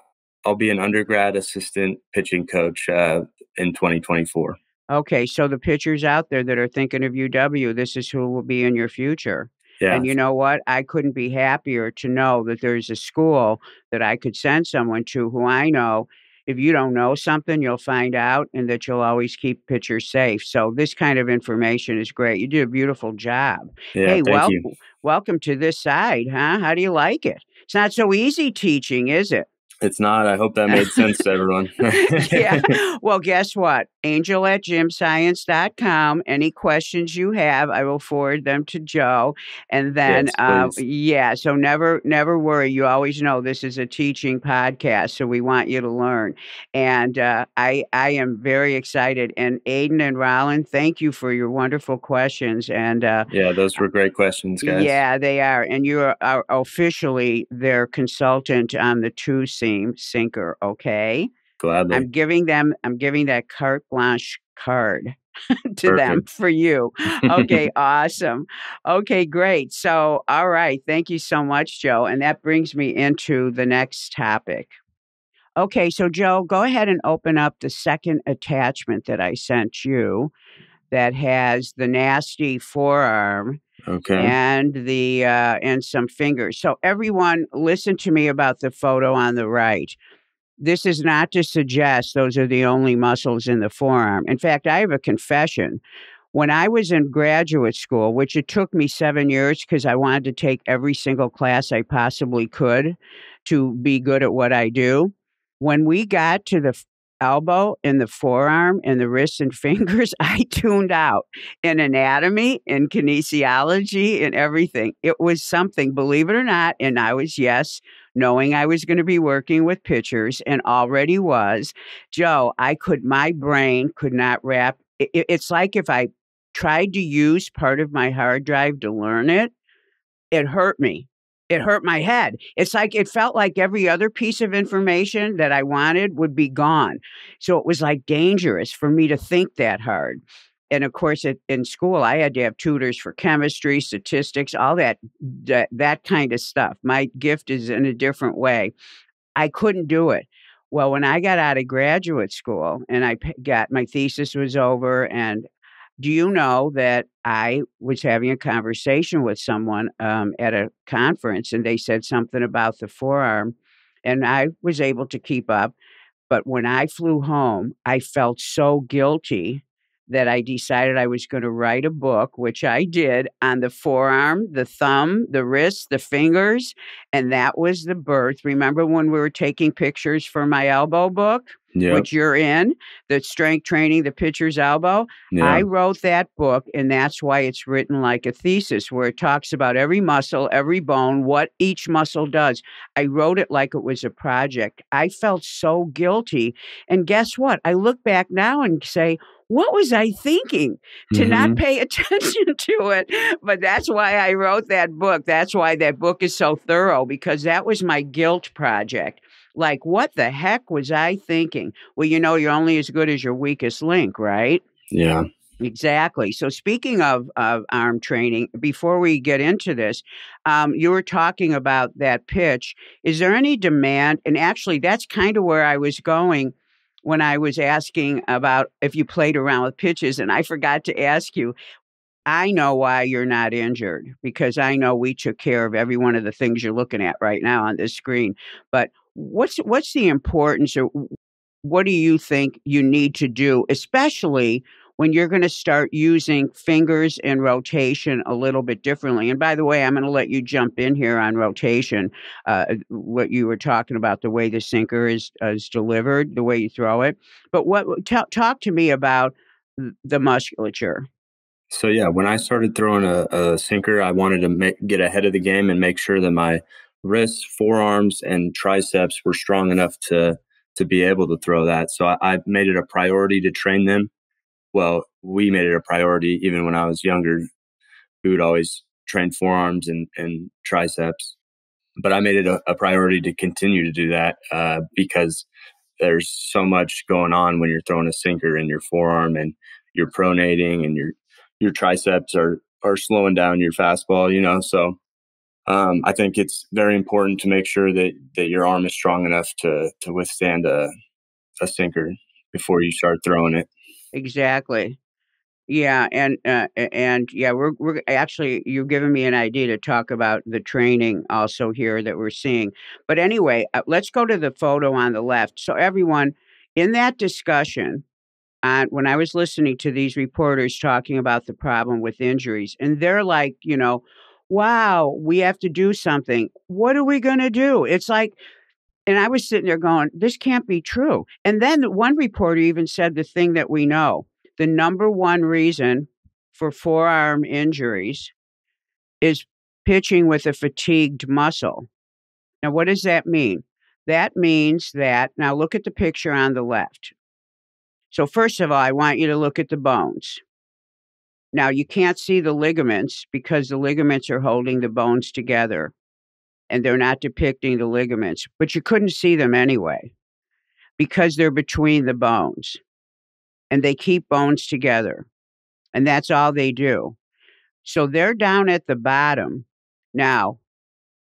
I'll be an undergrad assistant pitching coach in 2024. Okay, so the pitchers out there that are thinking of UW, this is who will be in your future. Yeah, And you know what? I couldn't be happier to know that there's a school that I could send someone to who I know if you don't know something, you'll find out, and that you'll always keep pitchers safe. So this kind of information is great. You do a beautiful job. yeah. Hey, Thank you. welcome to this side, huh? How do you like it? It's not so easy teaching, is it? It's not. I hope that made sense to everyone. Yeah. Well, guess what? Angel at gymscience.com. Any questions you have, I will forward them to Joe. And then, Yes, please. yeah, so never worry. You always know this is a teaching podcast, so we want you to learn. And I am very excited. And Aiden and Rollin, thank you for your wonderful questions. And Yeah, those were great questions, guys. yeah, they are, and you are officially their consultant on the two seam sinker, okay? Gladly. I'm giving that carte blanche card to them Perfect. for you. Okay, awesome. Okay, great. So, all right, thank you so much, Joe, and that brings me into the next topic. Okay, so Joe, go ahead and open up the second attachment that I sent you that has the nasty forearm Okay. and some fingers. So everyone, listen to me about the photo on the right. This is not to suggest those are the only muscles in the forearm. In fact, I have a confession. When I was in graduate school, which it took me 7 years because I wanted to take every single class I possibly could to be good at what I do, when we got to the elbow and the forearm and the wrists and fingers, I tuned out in anatomy, in kinesiology, and everything. It was something, believe it or not. And I was, yes, knowing I was going to be working with pitchers and already was. Joe, my brain could not wrap. It's like if I tried to use part of my hard drive to learn it, it hurt me. It hurt my head. It's like it felt like every other piece of information that I wanted would be gone. So it was like dangerous for me to think that hard. And of course, in school, I had to have tutors for chemistry, statistics, all that kind of stuff. My gift is in a different way. I couldn't do it. Well, when I got out of graduate school and got my thesis was over, and do you know that I was having a conversation with someone at a conference, and they said something about the forearm, and I was able to keep up. But when I flew home, I felt so guilty that I decided I was going to write a book, which I did, on the forearm, the thumb, the wrist, the fingers. And that was the birth. Remember when we were taking pictures for my elbow book, Yep. which you're in, the strength training, the pitcher's elbow? Yeah. I wrote that book, and that's why it's written like a thesis, where it talks about every muscle, every bone, what each muscle does. I wrote it like it was a project. I felt so guilty. And guess what? I look back now and say, what was I thinking to not Hmm. pay attention to it? But that's why I wrote that book. That's why that book is so thorough, because that was my guilt project. Like, what the heck was I thinking? Well, you're only as good as your weakest link, right? Yeah. Exactly. So speaking of arm training, before we get into this, you were talking about that pitch. Is there any demand? And actually, that's kind of where I was going when I was asking about if you played around with pitches, and I forgot to ask you. I know why you're not injured, because I know we took care of every one of the things you're looking at right now on this screen. But what's the importance, or what do you think you need to do, especially when you're going to start using fingers and rotation a little bit differently? And by the way, I'm going to let you jump in here on rotation. What you were talking about, the way the sinker is delivered, the way you throw it. But talk to me about the musculature. So yeah, when I started throwing a sinker, I wanted to get ahead of the game and make sure that my wrists, forearms, and triceps were strong enough to be able to throw that. So I made it a priority to train them. Well, we made it a priority even when I was younger. We would always train forearms and triceps, but I made it a priority to continue to do that because there's so much going on when you're throwing a sinker in your forearm, and you're pronating, and your triceps are slowing down your fastball, So I think it's very important to make sure that your arm is strong enough to withstand a sinker before you start throwing it. Exactly. Yeah, and yeah, we're actually, you're giving me an idea to talk about the training also here that we're seeing. But anyway, let's go to the photo on the left. So everyone, in that discussion, when I was listening to these reporters talking about the problem with injuries, and they're like, wow, we have to do something. What are we going to do? It's like, and I was sitting there going, this can't be true. And then one reporter even said the thing that we know, the number one reason for forearm injuries is pitching with a fatigued muscle. Now, what does that mean? That means that, now look at the picture on the left. So, first of all, I want you to look at the bones. Now, you can't see the ligaments because the ligaments are holding the bones together and they're not depicting the ligaments, but you couldn't see them anyway, because they're between the bones and they keep bones together. And that's all they do. So they're down at the bottom. Now,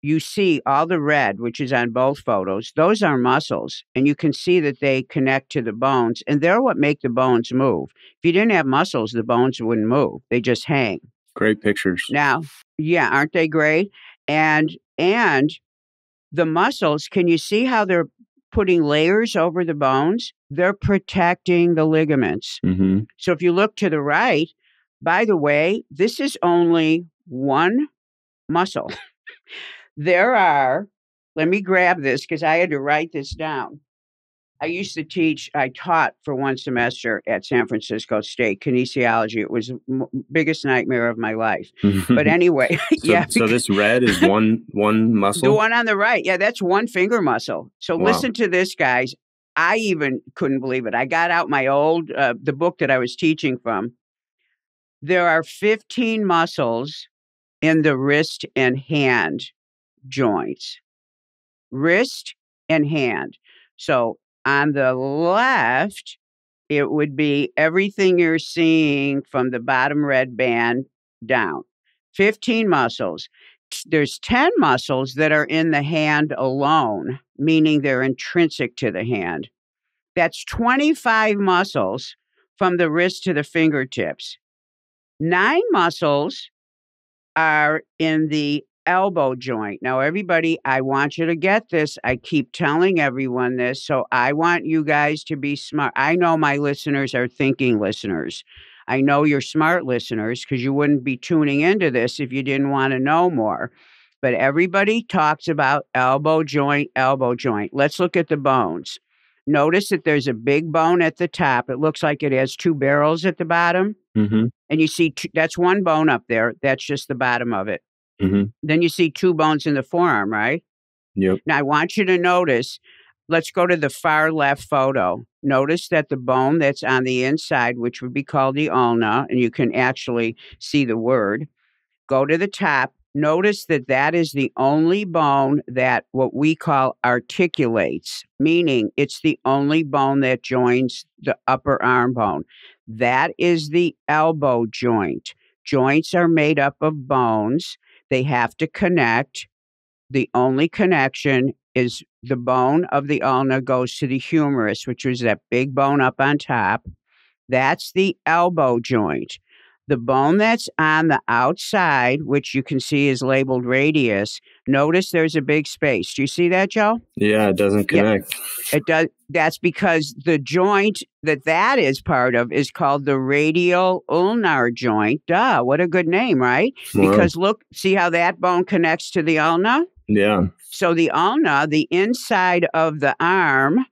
you see all the red, which is on both photos. Those are muscles. And you can see that they connect to the bones. And they're what make the bones move. If you didn't have muscles, the bones wouldn't move. They just hang. Great pictures. Now, yeah, aren't they great? And the muscles, can you see how they're putting layers over the bones? They're protecting the ligaments. Hmm. So if you look to the right, by the way, this is only one muscle. There are, let me grab this because I had to write this down. I taught for one semester at San Francisco State kinesiology. It was the biggest nightmare of my life. But anyway, So yeah, so this red is one the muscle. one on the right, yeah, that's one finger muscle. So Wow. listen to this, guys. I even couldn't believe it. I got out my old, the book that I was teaching from. There are 15 muscles in the wrist and hand joints. Wrist and hand. So on the left, it would be everything you're seeing from the bottom red band down. 15 muscles. There's 10 muscles that are in the hand alone, meaning they're intrinsic to the hand. That's 25 muscles from the wrist to the fingertips. 9 muscles are in the elbow joint. Now, everybody, I want you to get this. I keep telling everyone this, so I want you guys to be smart. I know my listeners are thinking listeners. I know you're smart listeners because you wouldn't be tuning into this if you didn't want to know more. But everybody talks about elbow joint, elbow joint. Let's look at the bones. Notice that there's a big bone at the top. It looks like it has 2 barrels at the bottom. Mm-hmm. And you see, that's one bone up there. That's just the bottom of it. Mm-hmm. Then you see 2 bones in the forearm, right? Yep. Now, I want you to notice, let's go to the far left photo. Notice that the bone that's on the inside, which would be called the ulna, and you can actually see the word, go to the top. Notice that that is the only bone that what we call articulates, meaning it's the only bone that joins the upper arm bone. That is the elbow joint. Joints are made up of bones. They have to connect. The only connection is the bone of the ulna goes to the humerus, which is that big bone up on top. That's the elbow joint. The bone that's on the outside, which you can see is labeled radius, notice there's a big space. Do you see that, Joe? Yeah, it doesn't connect. Yeah, it does. That's because the joint that is part of is called the radial ulnar joint. Duh, what a good name, right? Wow. Because look, see how that bone connects to the ulna? Yeah. So the ulna, the inside of the arm,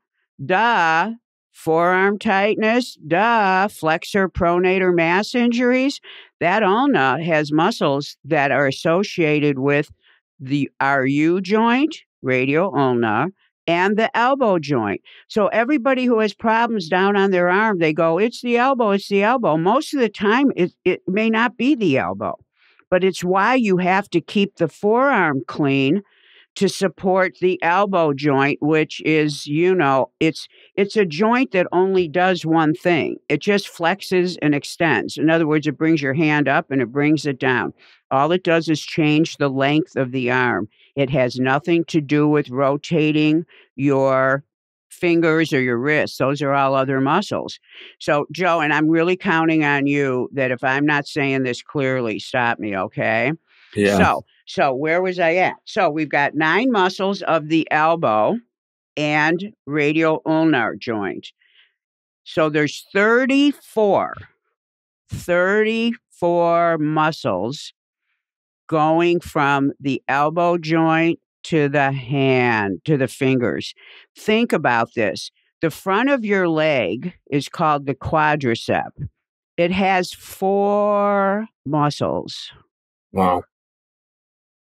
duh, forearm tightness, duh, flexor pronator mass injuries. That ulna has muscles that are associated with the RU joint, radial ulna, and the elbow joint. So everybody who has problems down on their arm, they go, it's the elbow, it's the elbow. Most of the time, it may not be the elbow, but it's why you have to keep the forearm clean to support the elbow joint, which is, it's a joint that only does one thing. It just flexes and extends. In other words, it brings your hand up and it brings it down. All it does is change the length of the arm. It has nothing to do with rotating your fingers or your wrists. Those are all other muscles. So, Joe, and I'm really counting on you that if I'm not saying this clearly, stop me, okay? Yeah. So where was I at? So we've got 9 muscles of the elbow and radial ulnar joint. So there's 34 muscles going from the elbow joint to the hand, to the fingers. Think about this. The front of your leg is called the quadricep. It has 4 muscles. Wow.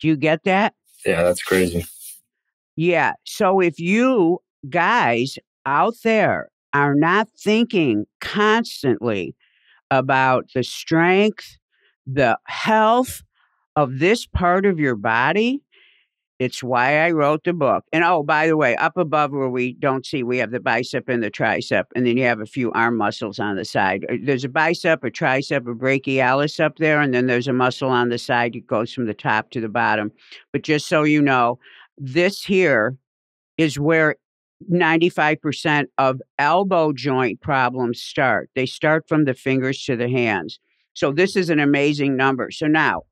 Do you get that? Yeah, that's crazy. Yeah. So if you guys out there are not thinking constantly about the strength, the health of this part of your body, it's why I wrote the book. And oh, by the way, up above where we don't see, we have the bicep and the tricep, and then you have a few arm muscles on the side. There's a bicep, a tricep, a brachialis up there, and then there's a muscle on the side. It goes from the top to the bottom. But just so you know, this here is where 95% of elbow joint problems start. They start from the fingers to the hands. So this is an amazing number. So now,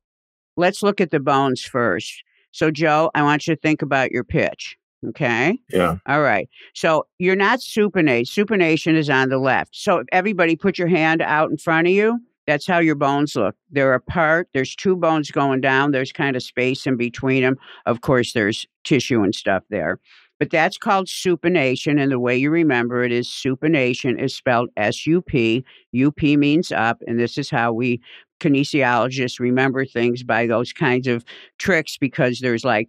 let's look at the bones first. So, Joe, I want you to think about your pitch. Okay? Yeah. All right. So you're not supinate. Supination is on the left. So everybody put your hand out in front of you. That's how your bones look. They're apart. There's 2 bones going down. There's kind of space in between them. Of course, there's tissue and stuff there. But that's called supination. And the way you remember it is supination is spelled S-U-P. U-P means up. And this is how we kinesiologists remember things, by those kinds of tricks, because there's like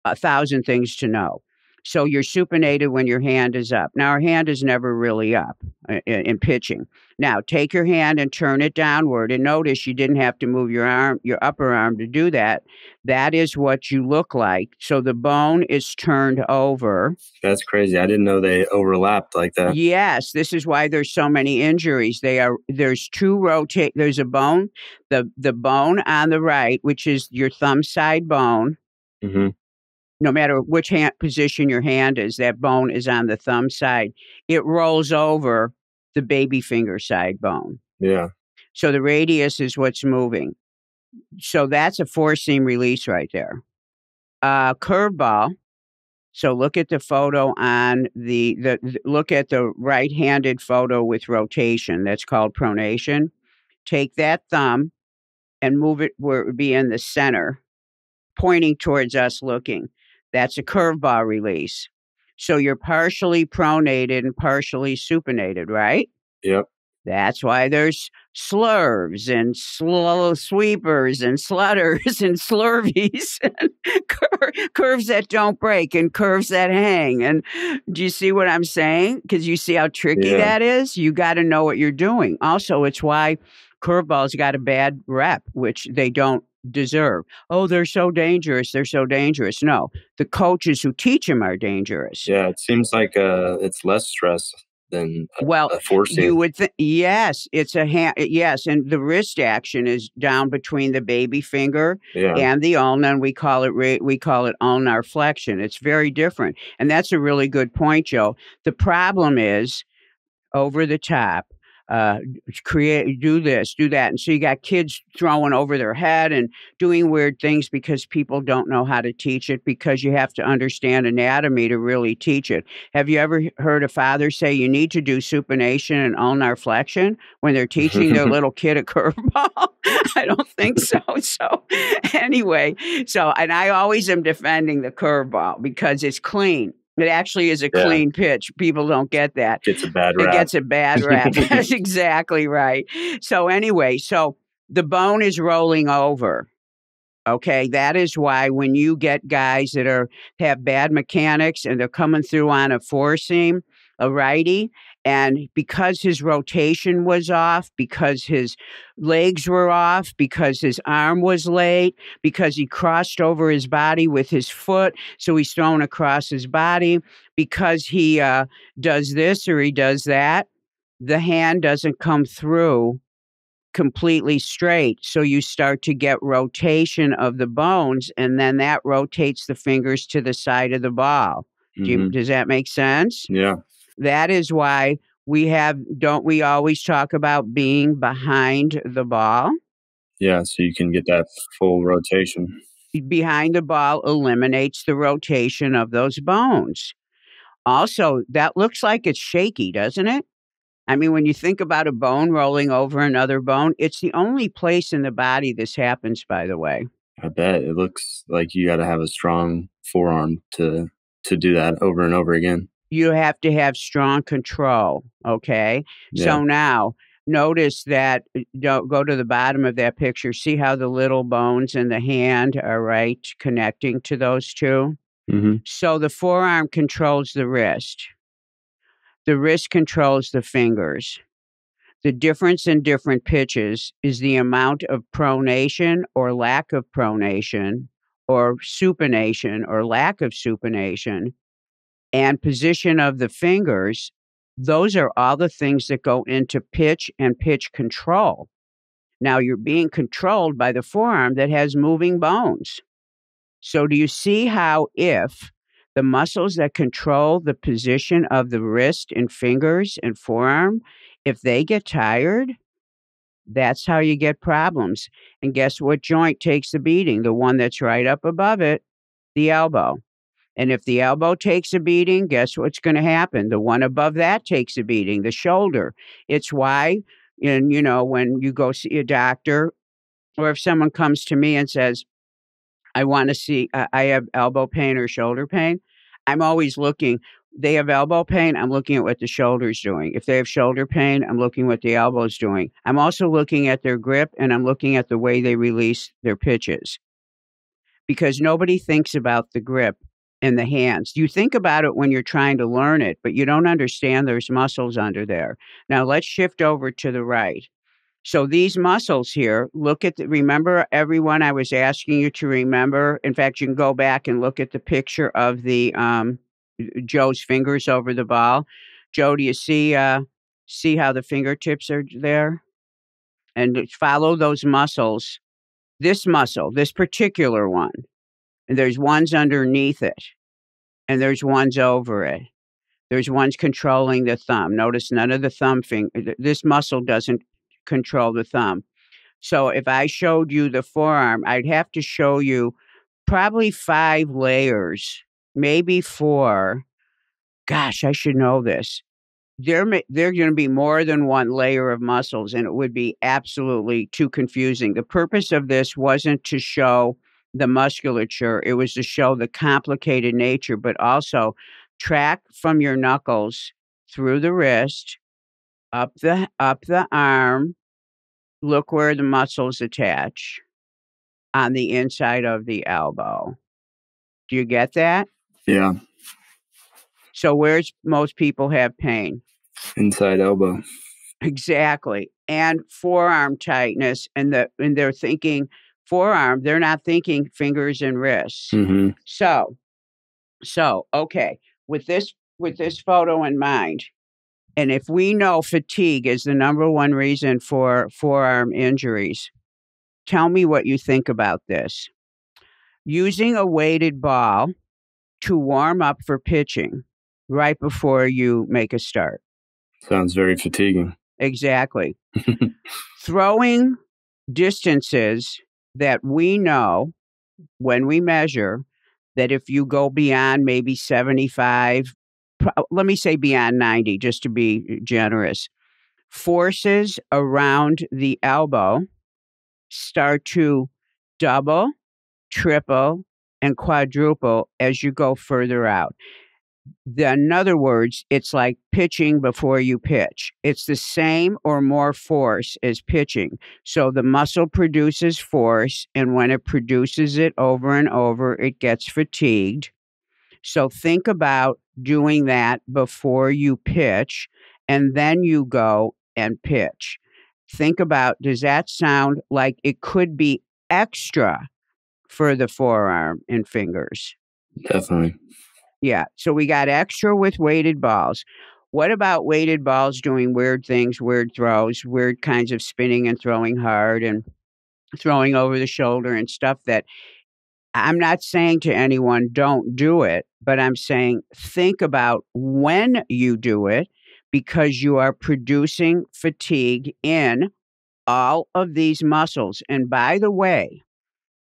1,000 things to know. So you're supinated when your hand is up. Now, our hand is never really up in pitching. Now, take your hand and turn it downward, and notice you didn't have to move your arm, your upper arm, to do that. That is what you look like. So the bone is turned over. That's crazy. I didn't know they overlapped like that. Yes, this is why there's so many injuries. There's two rotate. There's a bone, the bone on the right, which is your thumb side bone. Hmm. No matter which hand position your hand is, that bone is on the thumb side. It rolls over the baby finger side bone. Yeah. So the radius is what's moving. So that's a four seam release right there. Curveball. So look at the photo on look at the right-handed photo with rotation. That's called pronation. Take that thumb and move it where it would be in the center, pointing towards us looking. That's a curveball release. So you're partially pronated and partially supinated, right? Yep. That's why there's slurves and slow sweepers and slutters and slurvies and curves that don't break and curves that hang. And do you see what I'm saying? Because you see how tricky Yeah. that is? You got to know what you're doing. Also, it's why curveballs got a bad rep, which they don't deserve. Oh, they're so dangerous. They're so dangerous. No, the coaches who teach them are dangerous. Yeah. It seems like it's less stress than Well, a four seam. you would think, yes, it's a hand, yes, and the wrist action is down between the baby finger Yeah. and the ulna, and we call it ulnar flexion. It's very different, and that's a really good point, Joe. The problem is over the top. Do this, do that. And so you got kids throwing over their head and doing weird things because people don't know how to teach it, because you have to understand anatomy to really teach it. Have you ever heard a father say you need to do supination and ulnar flexion when they're teaching their little kid a curveball? I don't think so. So anyway, and I always am defending the curveball because it's clean. It actually is a clean pitch. People don't get that. Gets a bad rap. It gets a bad rap. That's exactly right. So anyway, the bone is rolling over. Okay, that is why when you get guys that have bad mechanics and they're coming through on a four seam, a righty, and because his rotation was off, because his legs were off, because his arm was late, because he crossed over his body with his foot, so he's thrown across his body, because he does this or he does that, the hand doesn't come through completely straight. So you start to get rotation of the bones, and then that rotates the fingers to the side of the ball. Does that make sense? Yeah. That is why don't we always talk about being behind the ball? Yeah. So you can get that full rotation. Behind the ball eliminates the rotation of those bones. Also, that looks like it's shaky, doesn't it? I mean, when you think about a bone rolling over another bone, it's the only place in the body this happens, by the way. I bet it looks like you got to have a strong forearm to do that over and over again. You have to have strong control, okay? Yeah. So now, notice that, don't go to the bottom of that picture. See how the little bones in the hand are right connecting to those two? Mm-hmm. So the forearm controls the wrist. The wrist controls the fingers. The difference in different pitches is the amount of pronation or lack of pronation, or supination or lack of supination, and position of the fingers. Those are all the things that go into pitch and pitch control. Now you're being controlled by the forearm that has moving bones. So do you see how if the muscles that control the position of the wrist and fingers and forearm, if they get tired, that's how you get problems. And guess what joint takes the beating? The one that's right up above it, the elbow. And if the elbow takes a beating, guess what's going to happen? The one above that takes a beating, the shoulder. It's why, and when you go see a doctor, or if someone comes to me and says, I want to see, I have elbow pain or shoulder pain, I'm always looking. They have elbow pain, I'm looking at what the shoulder's doing. If they have shoulder pain, I'm looking what the elbow's doing. I'm also looking at their grip, and I'm looking at the way they release their pitches. Because nobody thinks about the grip in the hands. You think about it when you're trying to learn it, but you don't understand there's muscles under there. Now let's shift over to the right. So these muscles here, remember everyone I was asking you to remember. In fact, you can go back and look at the picture of the Joe's fingers over the ball. Joe, do you see how the fingertips are there? And follow those muscles. This muscle, this particular one, and there's ones underneath it, and there's ones over it. There's ones controlling the thumb. Notice none of the thumb this muscle doesn't control the thumb. So if I showed you the forearm, I'd have to show you probably 5 layers, maybe 4. Gosh, I should know this. There going to be more than one layer of muscles, and it would be absolutely too confusing. The purpose of this wasn't to show the musculature. It was to show the complicated nature, but also track from your knuckles through the wrist, up the arm. Look where the muscles attach on the inside of the elbow. Do you get that? Yeah. So where's most people have pain? Inside elbow. Exactly. And forearm tightness, and they're thinking forearm, they're not thinking fingers and wrists. Mm-hmm. So okay, with this photo in mind, and if we know fatigue is the number one reason for forearm injuries, tell me what you think about this. Using a weighted ball to warm up for pitching right before you make a start. Sounds very fatiguing. Exactly. Throwing distances that we know when we measure that if you go beyond maybe 75, let me say beyond 90, just to be generous, forces around the elbow start to double, triple, and quadruple as you go further out. In other words, it's like pitching before you pitch. It's the same or more force as pitching. So the muscle produces force, and when it produces it over and over, it gets fatigued. So think about doing that before you pitch, and then you go and pitch. Think about, does that sound like it could be extra for the forearm and fingers? Definitely. Yeah. So we got extra with weighted balls. What about weighted balls doing weird things, weird throws, weird kinds of spinning and throwing hard and throwing over the shoulder and stuff that I'm not saying to anyone, don't do it, but I'm saying think about when you do it, because you are producing fatigue in all of these muscles. And by the way,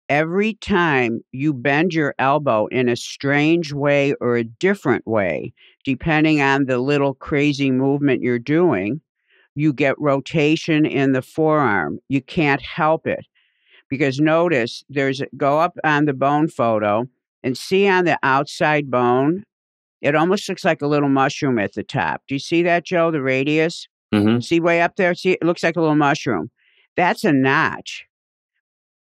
every time you bend your elbow in a strange way or a different way, depending on the little crazy movement you're doing, you get rotation in the forearm. You can't help it. Because notice, go up on the bone photo and see on the outside bone, it almost looks like a little mushroom at the top. Do you see that, Joe, the radius? Mm-hmm. See way up there? See, it looks like a little mushroom. That's a notch.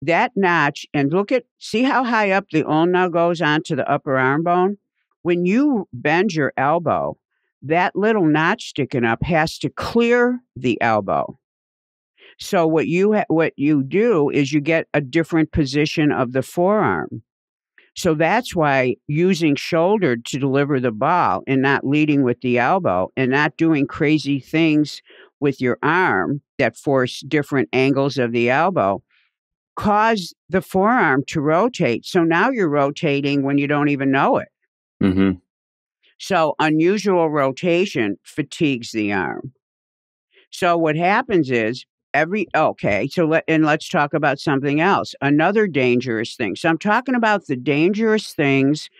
That notch, and see how high up the ulna goes onto the upper arm bone? When you bend your elbow, that little notch sticking up has to clear the elbow. So what you do is you get a different position of the forearm. So that's why using shoulder to deliver the ball and not leading with the elbow and not doing crazy things with your arm that force different angles of the elbow cause the forearm to rotate. So now you're rotating when you don't even know it. Mm-hmm. So unusual rotation fatigues the arm. So what happens is let's talk about something else. Another dangerous thing. So I'm talking about the dangerous things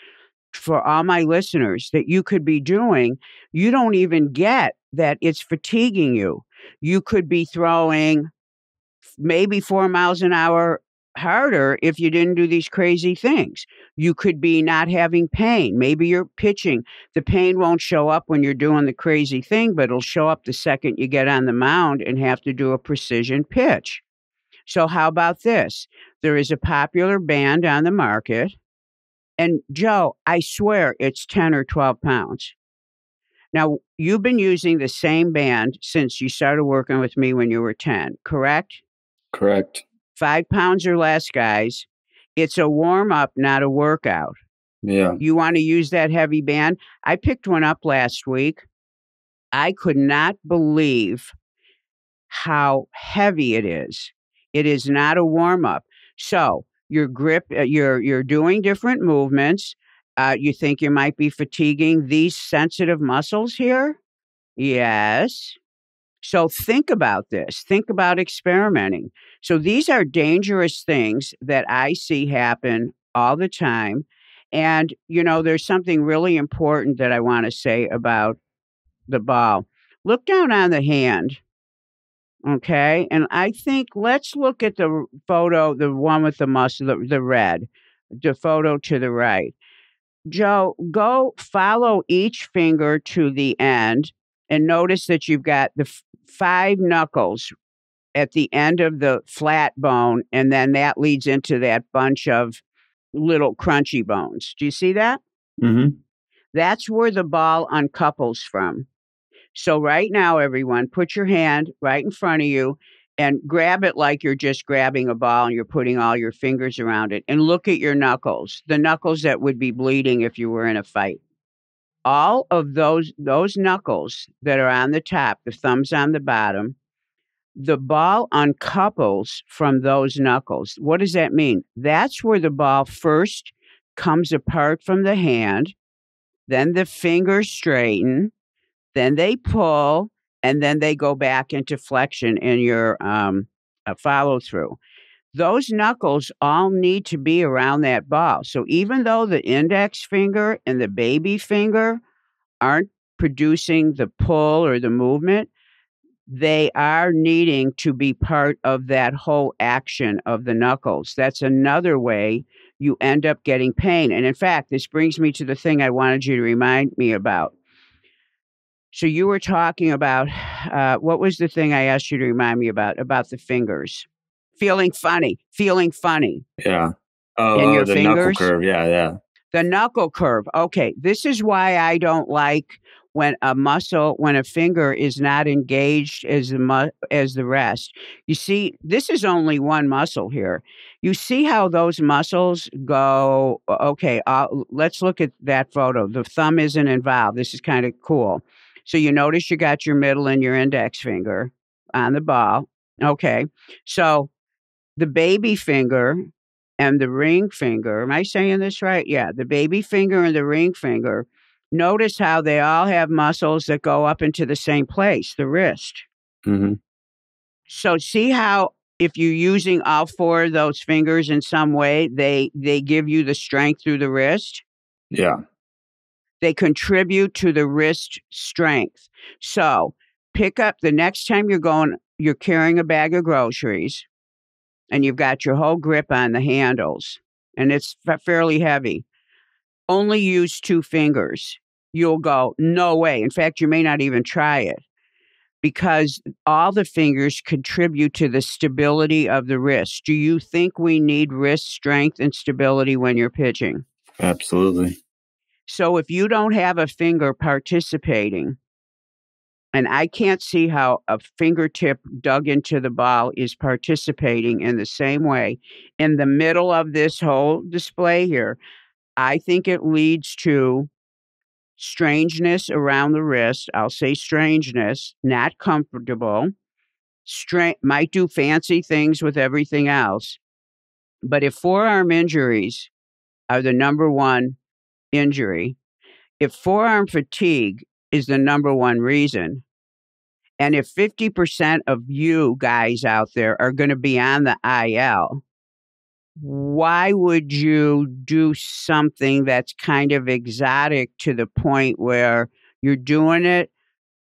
for all my listeners that you could be doing. You don't even get that it's fatiguing you. You could be throwing maybe 4 miles an hour harder if you didn't do these crazy things. You could be not having pain. Maybe you're pitching. The pain won't show up when you're doing the crazy thing, but it'll show up the second you get on the mound and have to do a precision pitch. So how about this? There is a popular band on the market And Joe, I swear it's 10 or 12 pounds. Now, you've been using the same band since you started working with me when you were 10, correct? Correct. 5 pounds or less, guys. It's a warm up, not a workout. Yeah. You want to use that heavy band? I picked one up last week. I could not believe how heavy it is. It is not a warm up. So your grip, you're doing different movements. You think you might be fatiguing these sensitive muscles here? Yes. So think about this. Think about experimenting. So these are dangerous things that I see happen all the time. And, there's something really important that I want to say about the ball. Look down on the hand. Okay. And I think let's look at the photo, the one with the muscle, the red, the photo to the right. Joe, go follow each finger to the end and notice that you've got the five knuckles at the end of the flat bone, and then that leads into that bunch of little crunchy bones. Do you see that? Mm-hmm. That's where the ball uncouples from. So right now, everyone, put your hand right in front of you and grab it like you're just grabbing a ball and you're putting all your fingers around it, and look at your knuckles, the knuckles that would be bleeding if you were in a fight. All of those knuckles that are on the top, the thumbs on the bottom, the ball uncouples from those knuckles. What does that mean? That's where the ball first comes apart from the hand, then the fingers straighten, then they pull, and then they go back into flexion in your follow through. Those knuckles all need to be around that ball. So even though the index finger and the baby finger aren't producing the pull or the movement, they are needing to be part of that whole action of the knuckles. That's another way you end up getting pain. And in fact, this brings me to the thing I wanted you to remind me about. So you were talking about what was the thing I asked you to remind me about the fingers? Feeling funny Yeah. in your The knuckle fingers. curve. Yeah, yeah. The knuckle curve. Okay, this is why I don't like when a finger is not engaged as as the rest. You see, this is only one muscle here. You see how those muscles go. Okay, let's look at that photo. The thumb isn't involved. This is kind of cool. So you notice you got your middle and your index finger on the ball. Okay, so the baby finger and the ring finger. Am I saying this right? Yeah, the baby finger and the ring finger. Notice how they all have muscles that go up into the same place, the wrist. Mm-hmm. So see how if you're using all four of those fingers in some way, they give you the strength through the wrist. Yeah. They contribute to the wrist strength. So pick up the next time you're carrying a bag of groceries, and you've got your whole grip on the handles, and it's fairly heavy. Only use two fingers. You'll go, no way. In fact, you may not even try it because all the fingers contribute to the stability of the wrist. Do you think we need wrist strength and stability when you're pitching? Absolutely. So if you don't have a finger participating, and I can't see how a fingertip dug into the ball is participating in the same way in the middle of this whole display here, I think it leads to strangeness around the wrist. I'll say strangeness, not comfortable. Might do fancy things with everything else. But if forearm injuries are the number one injury, if forearm fatigue is the number one reason, and if 50% of you guys out there are going to be on the IL, why would you do something that's kind of exotic to the point where you're doing it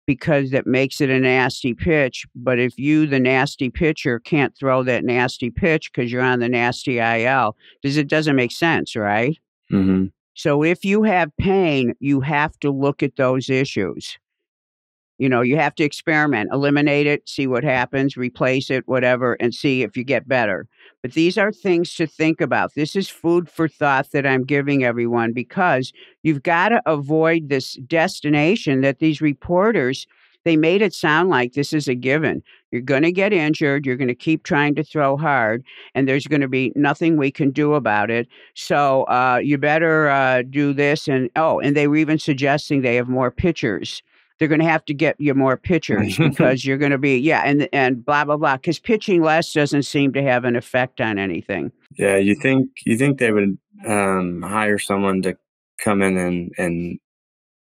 because it makes it a nasty pitch? But if you, the nasty pitcher, can't throw that nasty pitch because you're on the nasty IL, it doesn't make sense, right? Mm-hmm. So if you have pain, you have to look at those issues. You have to experiment, eliminate it, see what happens, replace it, whatever, and see if you get better. But these are things to think about. This is food for thought that I'm giving everyone, because you've got to avoid this destination that these reporters, they made it sound like this is a given. You're going to get injured. You're going to keep trying to throw hard, and there's going to be nothing we can do about it. So you better do this. And they were even suggesting they have more pitchers. They're going to have to get you more pitchers because you're going to be, yeah, and blah, blah, blah. Because pitching less doesn't seem to have an effect on anything. Yeah, you think they would hire someone to come in and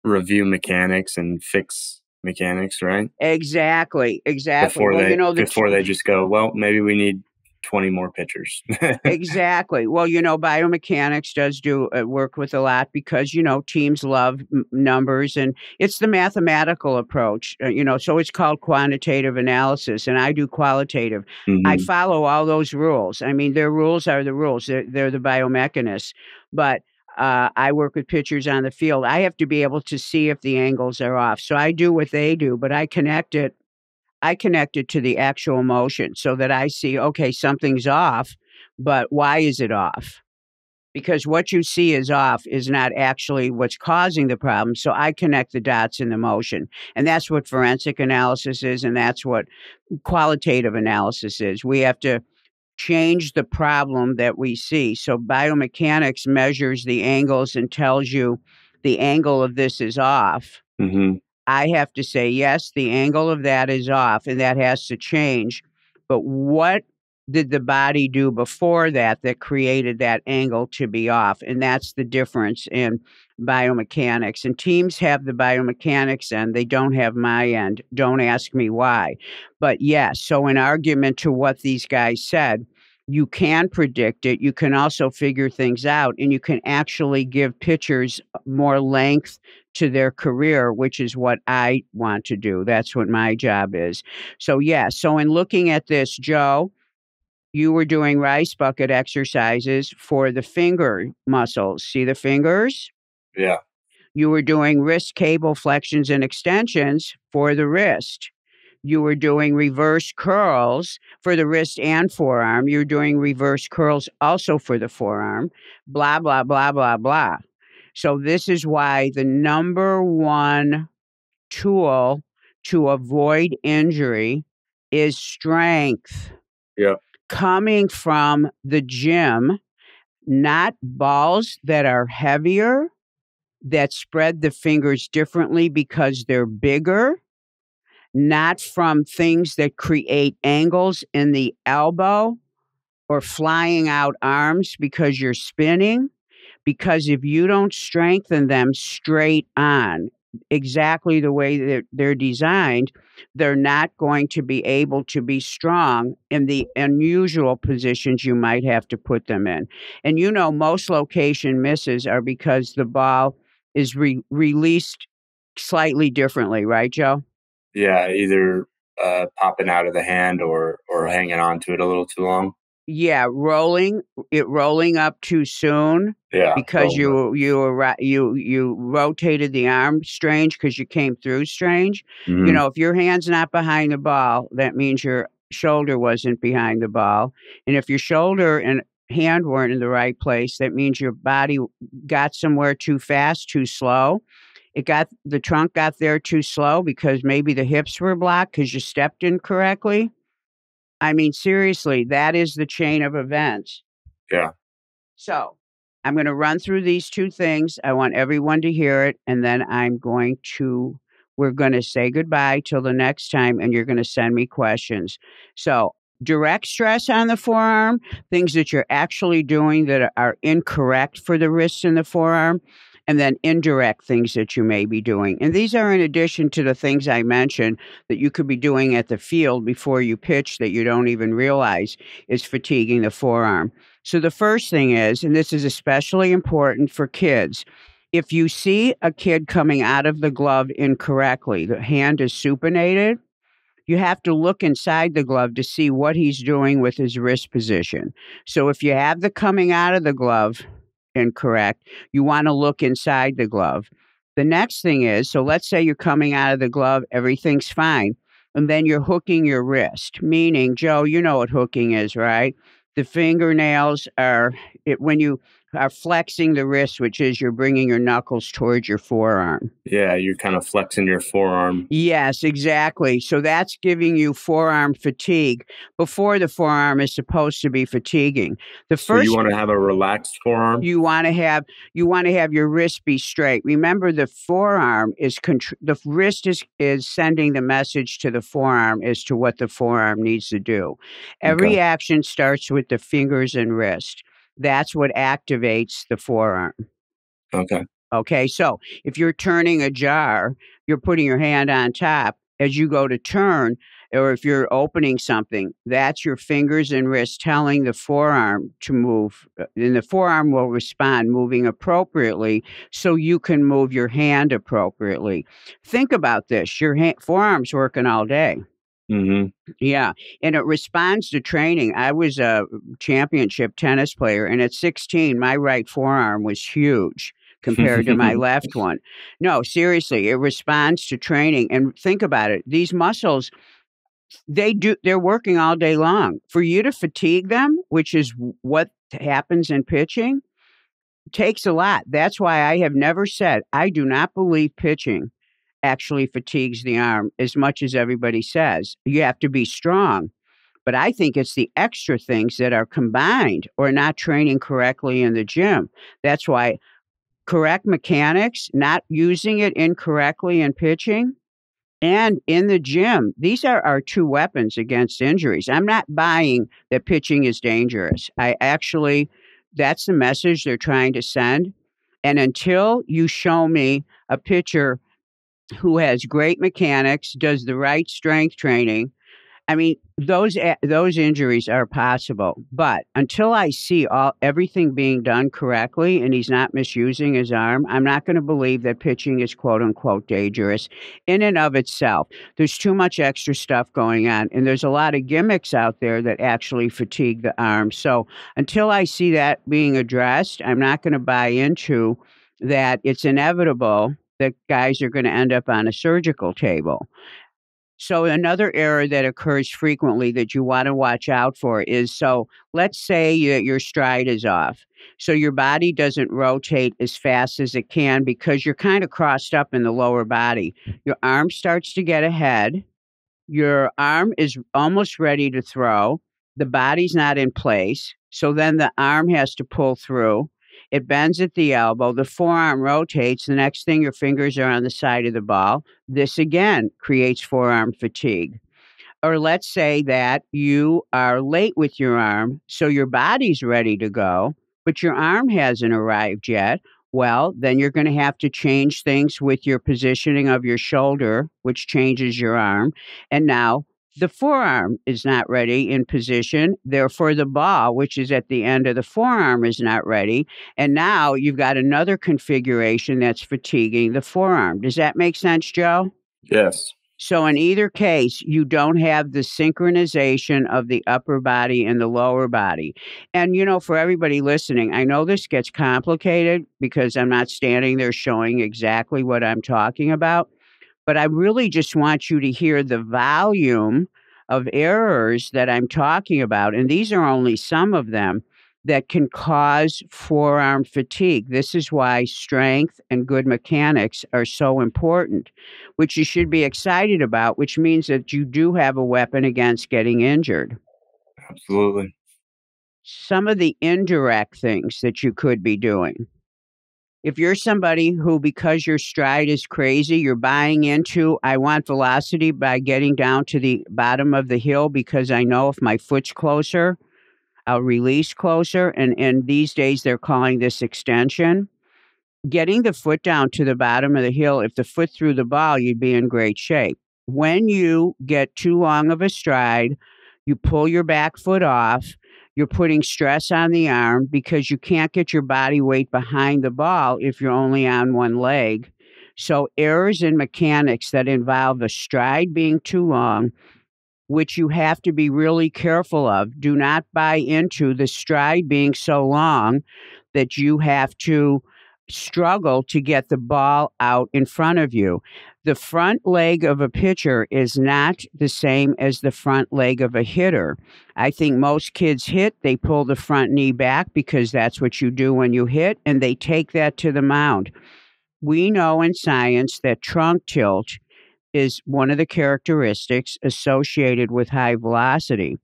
review mechanics and fix mechanics, right? Exactly. Before Well, they before they just go, well, maybe we need 20 more pitchers. Exactly. Well, biomechanics does do work with a lot because, teams love numbers, and it's the mathematical approach, so it's called quantitative analysis, and I do qualitative. I Hmm. follow all those rules. I mean, their rules are the rules. They're the biomechanists, but I work with pitchers on the field. I have to be able to see if the angles are off. So I do what they do, but I connect it to the actual motion so that I see, okay, something's off, but why is it off? Because what you see is off is not actually what's causing the problem. So I connect the dots in the motion. And that's what forensic analysis is. And that's what qualitative analysis is. We have to change the problem that we see. So biomechanics measures the angles and tells you the angle of this is off. Hmm. I have to say, yes, the angle of that is off and that has to change. But what did the body do before that created that angle to be off? And that's the difference in biomechanics. And teams have the biomechanics end, they don't have my end. Don't ask me why. But yes, so in argument to what these guys said, you can predict it. You can also figure things out, and you can actually give pitchers more length to their career, which is what I want to do. That's what my job is. So, yeah. So, in looking at this, Joe, you were doing rice bucket exercises for the finger muscles. See the fingers? Yeah. You were doing wrist cable flexions and extensions for the wrist. You were doing reverse curls for the wrist and forearm. You're doing reverse curls also for the forearm. Blah, blah, blah, blah, blah. So, this is why the number one tool to avoid injury is strength Yeah. coming from the gym, not balls that are heavier, that spread the fingers differently because they're bigger, not from things that create angles in the elbow or flying out arms because you're spinning. Because if you don't strengthen them straight on, exactly the way that they're designed, they're not going to be able to be strong in the unusual positions you might have to put them in. And most location misses are because the ball is released slightly differently, right, Joe? Yeah, either popping out of the hand or hanging on to it a little too long. Yeah, rolling up too soon Yeah, because rolling up. you rotated the arm strange because you came through strange. Hmm. If your hand's not behind the ball, that means your shoulder wasn't behind the ball. And if your shoulder and hand weren't in the right place, that means your body got somewhere too fast, too slow. The trunk got there too slow because maybe the hips were blocked because you stepped incorrectly. I mean, seriously, that is the chain of events. Yeah. So I'm going to run through these two things. I want everyone to hear it. And then we're going to say goodbye till the next time. And you're going to send me questions. So direct stress on the forearm, things that you're actually doing that are incorrect for the wrists and the forearm. And then indirect things that you may be doing. And these are in addition to the things I mentioned that you could be doing at the field before you pitch that you don't even realize is fatiguing the forearm. So the first thing is, and this is especially important for kids, if you see a kid coming out of the glove incorrectly, the hand is supinated, you have to look inside the glove to see what he's doing with his wrist position. So if you have the coming out of the glove incorrect, you want to look inside the glove. The next thing is, so let's say you're coming out of the glove, everything's fine. And then you're hooking your wrist, meaning, Joe, you know what hooking is, right? The fingernails are, when you are flexing the wrist, which is you're bringing your knuckles towards your forearm. Yeah, you're kind of flexing your forearm. Yes, exactly. So that's giving you forearm fatigue before the forearm is supposed to be fatiguing. The So you first want to have a relaxed forearm? you want to have your wrist be straight. Remember, the forearm is the wrist is sending the message to the forearm as to what the forearm needs to do. Okay. Every action starts with the fingers and wrist. That's what activates the forearm. Okay. Okay, so if you're turning a jar, you're putting your hand on top as you go to turn, or if you're opening something, that's your fingers and wrists telling the forearm to move, and the forearm will respond, moving appropriately so you can move your hand appropriately. Think about this, your forearm's working all day. Mm-hmm. Yeah, and it responds to training. I was a championship tennis player, and at 16, my right forearm was huge compared to my left one. No, seriously, it responds to training. And think about it. These muscles, they're working all day long. For you to fatigue them, which is what happens in pitching, takes a lot. That's why I have never said I do not believe pitching actually fatigues the arm as much as everybody says. You have to be strong. But I think it's the extra things that are combined or not training correctly in the gym. That's why correct mechanics, not using it incorrectly in pitching and in the gym, these are our two weapons against injuries. I'm not buying that pitching is dangerous. That's the message they're trying to send. And until you show me a pitcher who has great mechanics, does the right strength training, I mean, those injuries are possible, but until I see everything being done correctly and he's not misusing his arm, I'm not going to believe that pitching is quote unquote dangerous in and of itself. There's too much extra stuff going on, and there's a lot of gimmicks out there that actually fatigue the arm. So until I see that being addressed, I'm not going to buy into that it's inevitable that guys are going to end up on a surgical table. So another error that occurs frequently that you want to watch out for is, so let's say your stride is off. So your body doesn't rotate as fast as it can because you're kind of crossed up in the lower body. Your arm starts to get ahead. Your arm is almost ready to throw. The body's not in place. So then the arm has to pull through. It bends at the elbow. The forearm rotates. The next thing, your fingers are on the side of the ball. This again creates forearm fatigue. Or let's say that you are late with your arm, so your body's ready to go, but your arm hasn't arrived yet. Well, then you're going to have to change things with your positioning of your shoulder, which changes your arm. And now the forearm is not ready in position. Therefore, the ball, which is at the end of the forearm, is not ready. And now you've got another configuration that's fatiguing the forearm. Does that make sense, Joe? Yes. So in either case, you don't have the synchronization of the upper body and the lower body. And, for everybody listening, I know this gets complicated because I'm not standing there showing exactly what I'm talking about, but I really just want you to hear the volume of errors that I'm talking about. And these are only some of them that can cause forearm fatigue. This is why strength and good mechanics are so important, which you should be excited about, which means that you do have a weapon against getting injured. Absolutely. Some of the indirect things that you could be doing. If you're somebody who, because your stride is crazy, you're buying into, I want velocity by getting down to the bottom of the hill because I know if my foot's closer, I'll release closer. And these days they're calling this extension. Getting the foot down to the bottom of the hill, if the foot threw the ball, you'd be in great shape. When you get too long of a stride, you pull your back foot off, you're putting stress on the arm because you can't get your body weight behind the ball if you're only on one leg. So errors in mechanics that involve a stride being too long, which you have to be really careful of. Do not buy into the stride being so long that you have to struggle to get the ball out in front of you. The front leg of a pitcher is not the same as the front leg of a hitter. I think most kids hit, they pull the front knee back because that's what you do when you hit, and they take that to the mound. We know in science that trunk tilt is one of the characteristics associated with high velocity.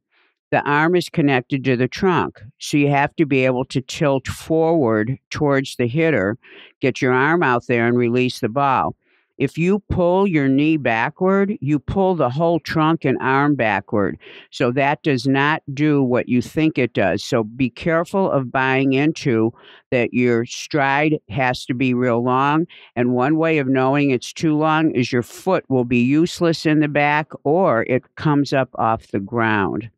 The arm is connected to the trunk. So you have to be able to tilt forward towards the hitter, get your arm out there and release the ball. If you pull your knee backward, you pull the whole trunk and arm backward. So that does not do what you think it does. So be careful of buying into that your stride has to be real long. And one way of knowing it's too long is your foot will be useless in the back or it comes up off the ground.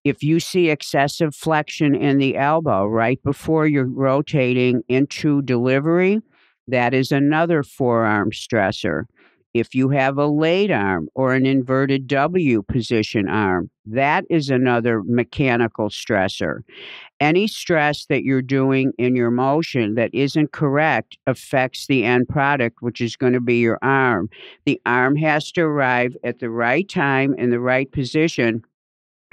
If you see excessive flexion in the elbow right before you're rotating into delivery, that is another forearm stressor. If you have a late arm or an inverted W position arm, that is another mechanical stressor. Any stress that you're doing in your motion that isn't correct affects the end product, which is going to be your arm. The arm has to arrive at the right time in the right position,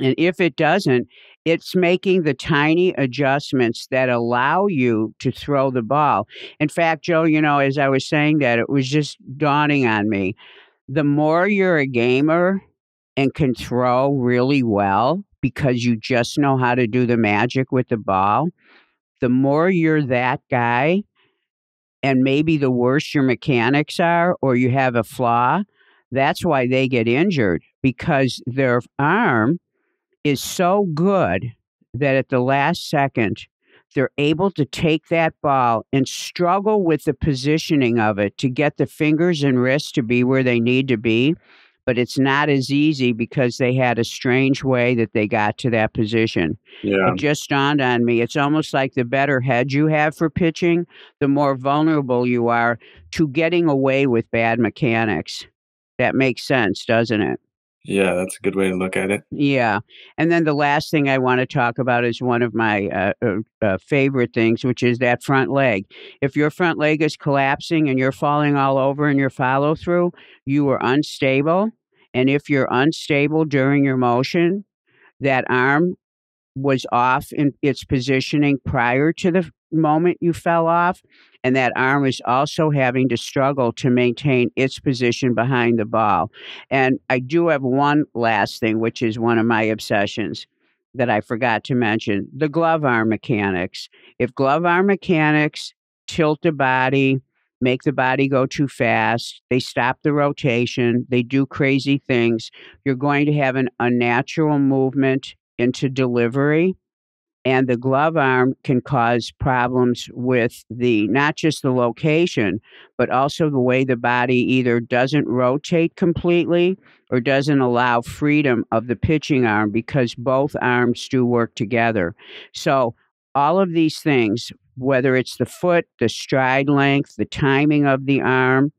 and if it doesn't, it's making the tiny adjustments that allow you to throw the ball. In fact, Joe, as I was saying that, it was just dawning on me. The more you're a gamer and can throw really well because you just know how to do the magic with the ball, the more you're that guy, and maybe the worse your mechanics are or you have a flaw, that's why they get injured because their arm is so good that at the last second, they're able to take that ball and struggle with the positioning of it to get the fingers and wrists to be where they need to be. But it's not as easy because they had a strange way that they got to that position. Yeah. It just dawned on me. It's almost like the better head you have for pitching, the more vulnerable you are to getting away with bad mechanics. That makes sense, doesn't it? Yeah, that's a good way to look at it. Yeah. And then the last thing I want to talk about is one of my favorite things, which is that front leg. If your front leg is collapsing and you're falling all over in your follow through, you are unstable. And if you're unstable during your motion, that arm was off in its positioning prior to the moment you fell off, and that arm is also having to struggle to maintain its position behind the ball. And I do have one last thing, which is one of my obsessions that I forgot to mention, the glove arm mechanics. If glove arm mechanics tilt the body, make the body go too fast, they stop the rotation, they do crazy things, you're going to have an unnatural movement into delivery, and the glove arm can cause problems with the not just the location but also the way the body either doesn't rotate completely or doesn't allow freedom of the pitching arm because both arms do work together. So all of these things, whether it's the foot, the stride length, the timing of the arm,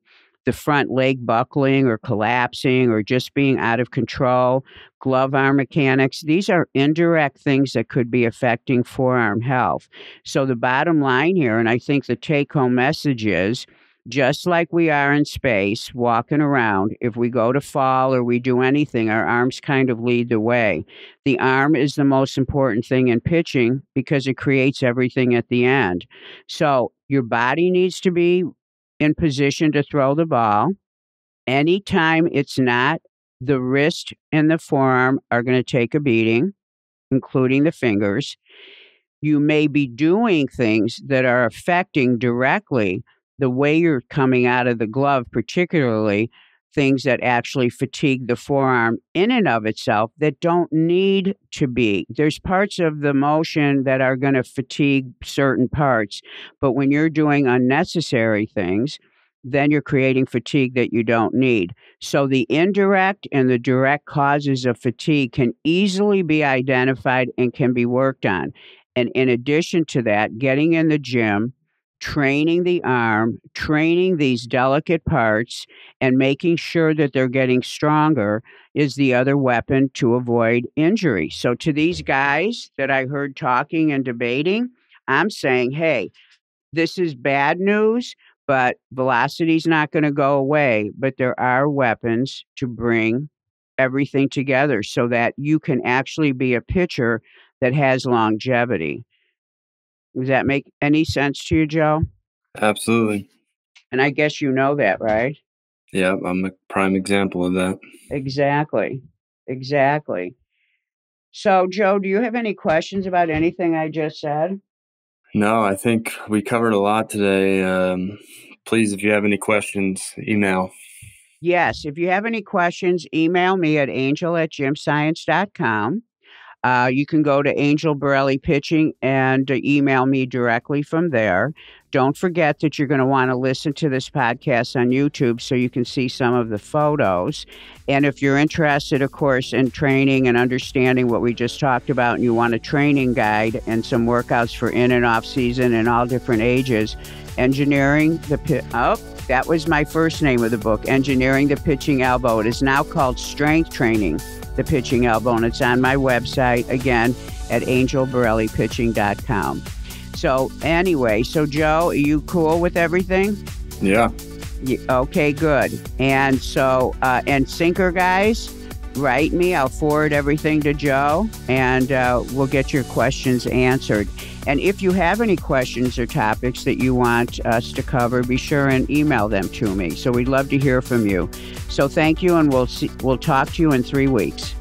the front leg buckling or collapsing or just being out of control, glove arm mechanics, these are indirect things that could be affecting forearm health. So the bottom line here, and I think the take-home message is, just like we are in space, walking around, if we go to fall or we do anything, our arms kind of lead the way. The arm is the most important thing in pitching because it creates everything at the end. So your body needs to be in position to throw the ball. Anytime it's not, the wrist and the forearm are going to take a beating, including the fingers. You may be doing things that are affecting directly the way you're coming out of the glove, particularly things that actually fatigue the forearm in and of itself that don't need to be. There's parts of the motion that are going to fatigue certain parts, but when you're doing unnecessary things, then you're creating fatigue that you don't need. So the indirect and the direct causes of fatigue can easily be identified and can be worked on. And in addition to that, getting in the gym, training the arm, training these delicate parts, and making sure that they're getting stronger is the other weapon to avoid injury. So to these guys that I heard talking and debating, I'm saying, hey, This is bad news, but velocity's not gonna go away, but there are weapons to bring everything together so that you can actually be a pitcher that has longevity. Does that make any sense to you, Joe? Absolutely. And I guess you know that, right? Yeah, I'm a prime example of that. Exactly. Exactly. So, Joe, do you have any questions about anything I just said? No, I think we covered a lot today. Please, if you have any questions, email. Yes, if you have any questions, email me at angel@gymscience.com. You can go to Angel Borrelli Pitching and email me directly from there. Don't forget that you're going to want to listen to this podcast on YouTube so you can see some of the photos. And if you're interested, of course, in training and understanding what we just talked about, and you want a training guide and some workouts for in and off season and all different ages, that was my first name of the book, Engineering the Pitching Elbow. It is now called Strength Training the Pitching Elbow, and it's on my website, again, at angelborellipitching.com. So anyway, so Joe, are you cool with everything? Yeah. Okay, good. And so, and Sinker guys, write me. I'll forward everything to Joe, and we'll get your questions answered. And if you have any questions or topics that you want us to cover, be sure and email them to me. So we'd love to hear from you. So thank you, and we'll talk to you in 3 weeks.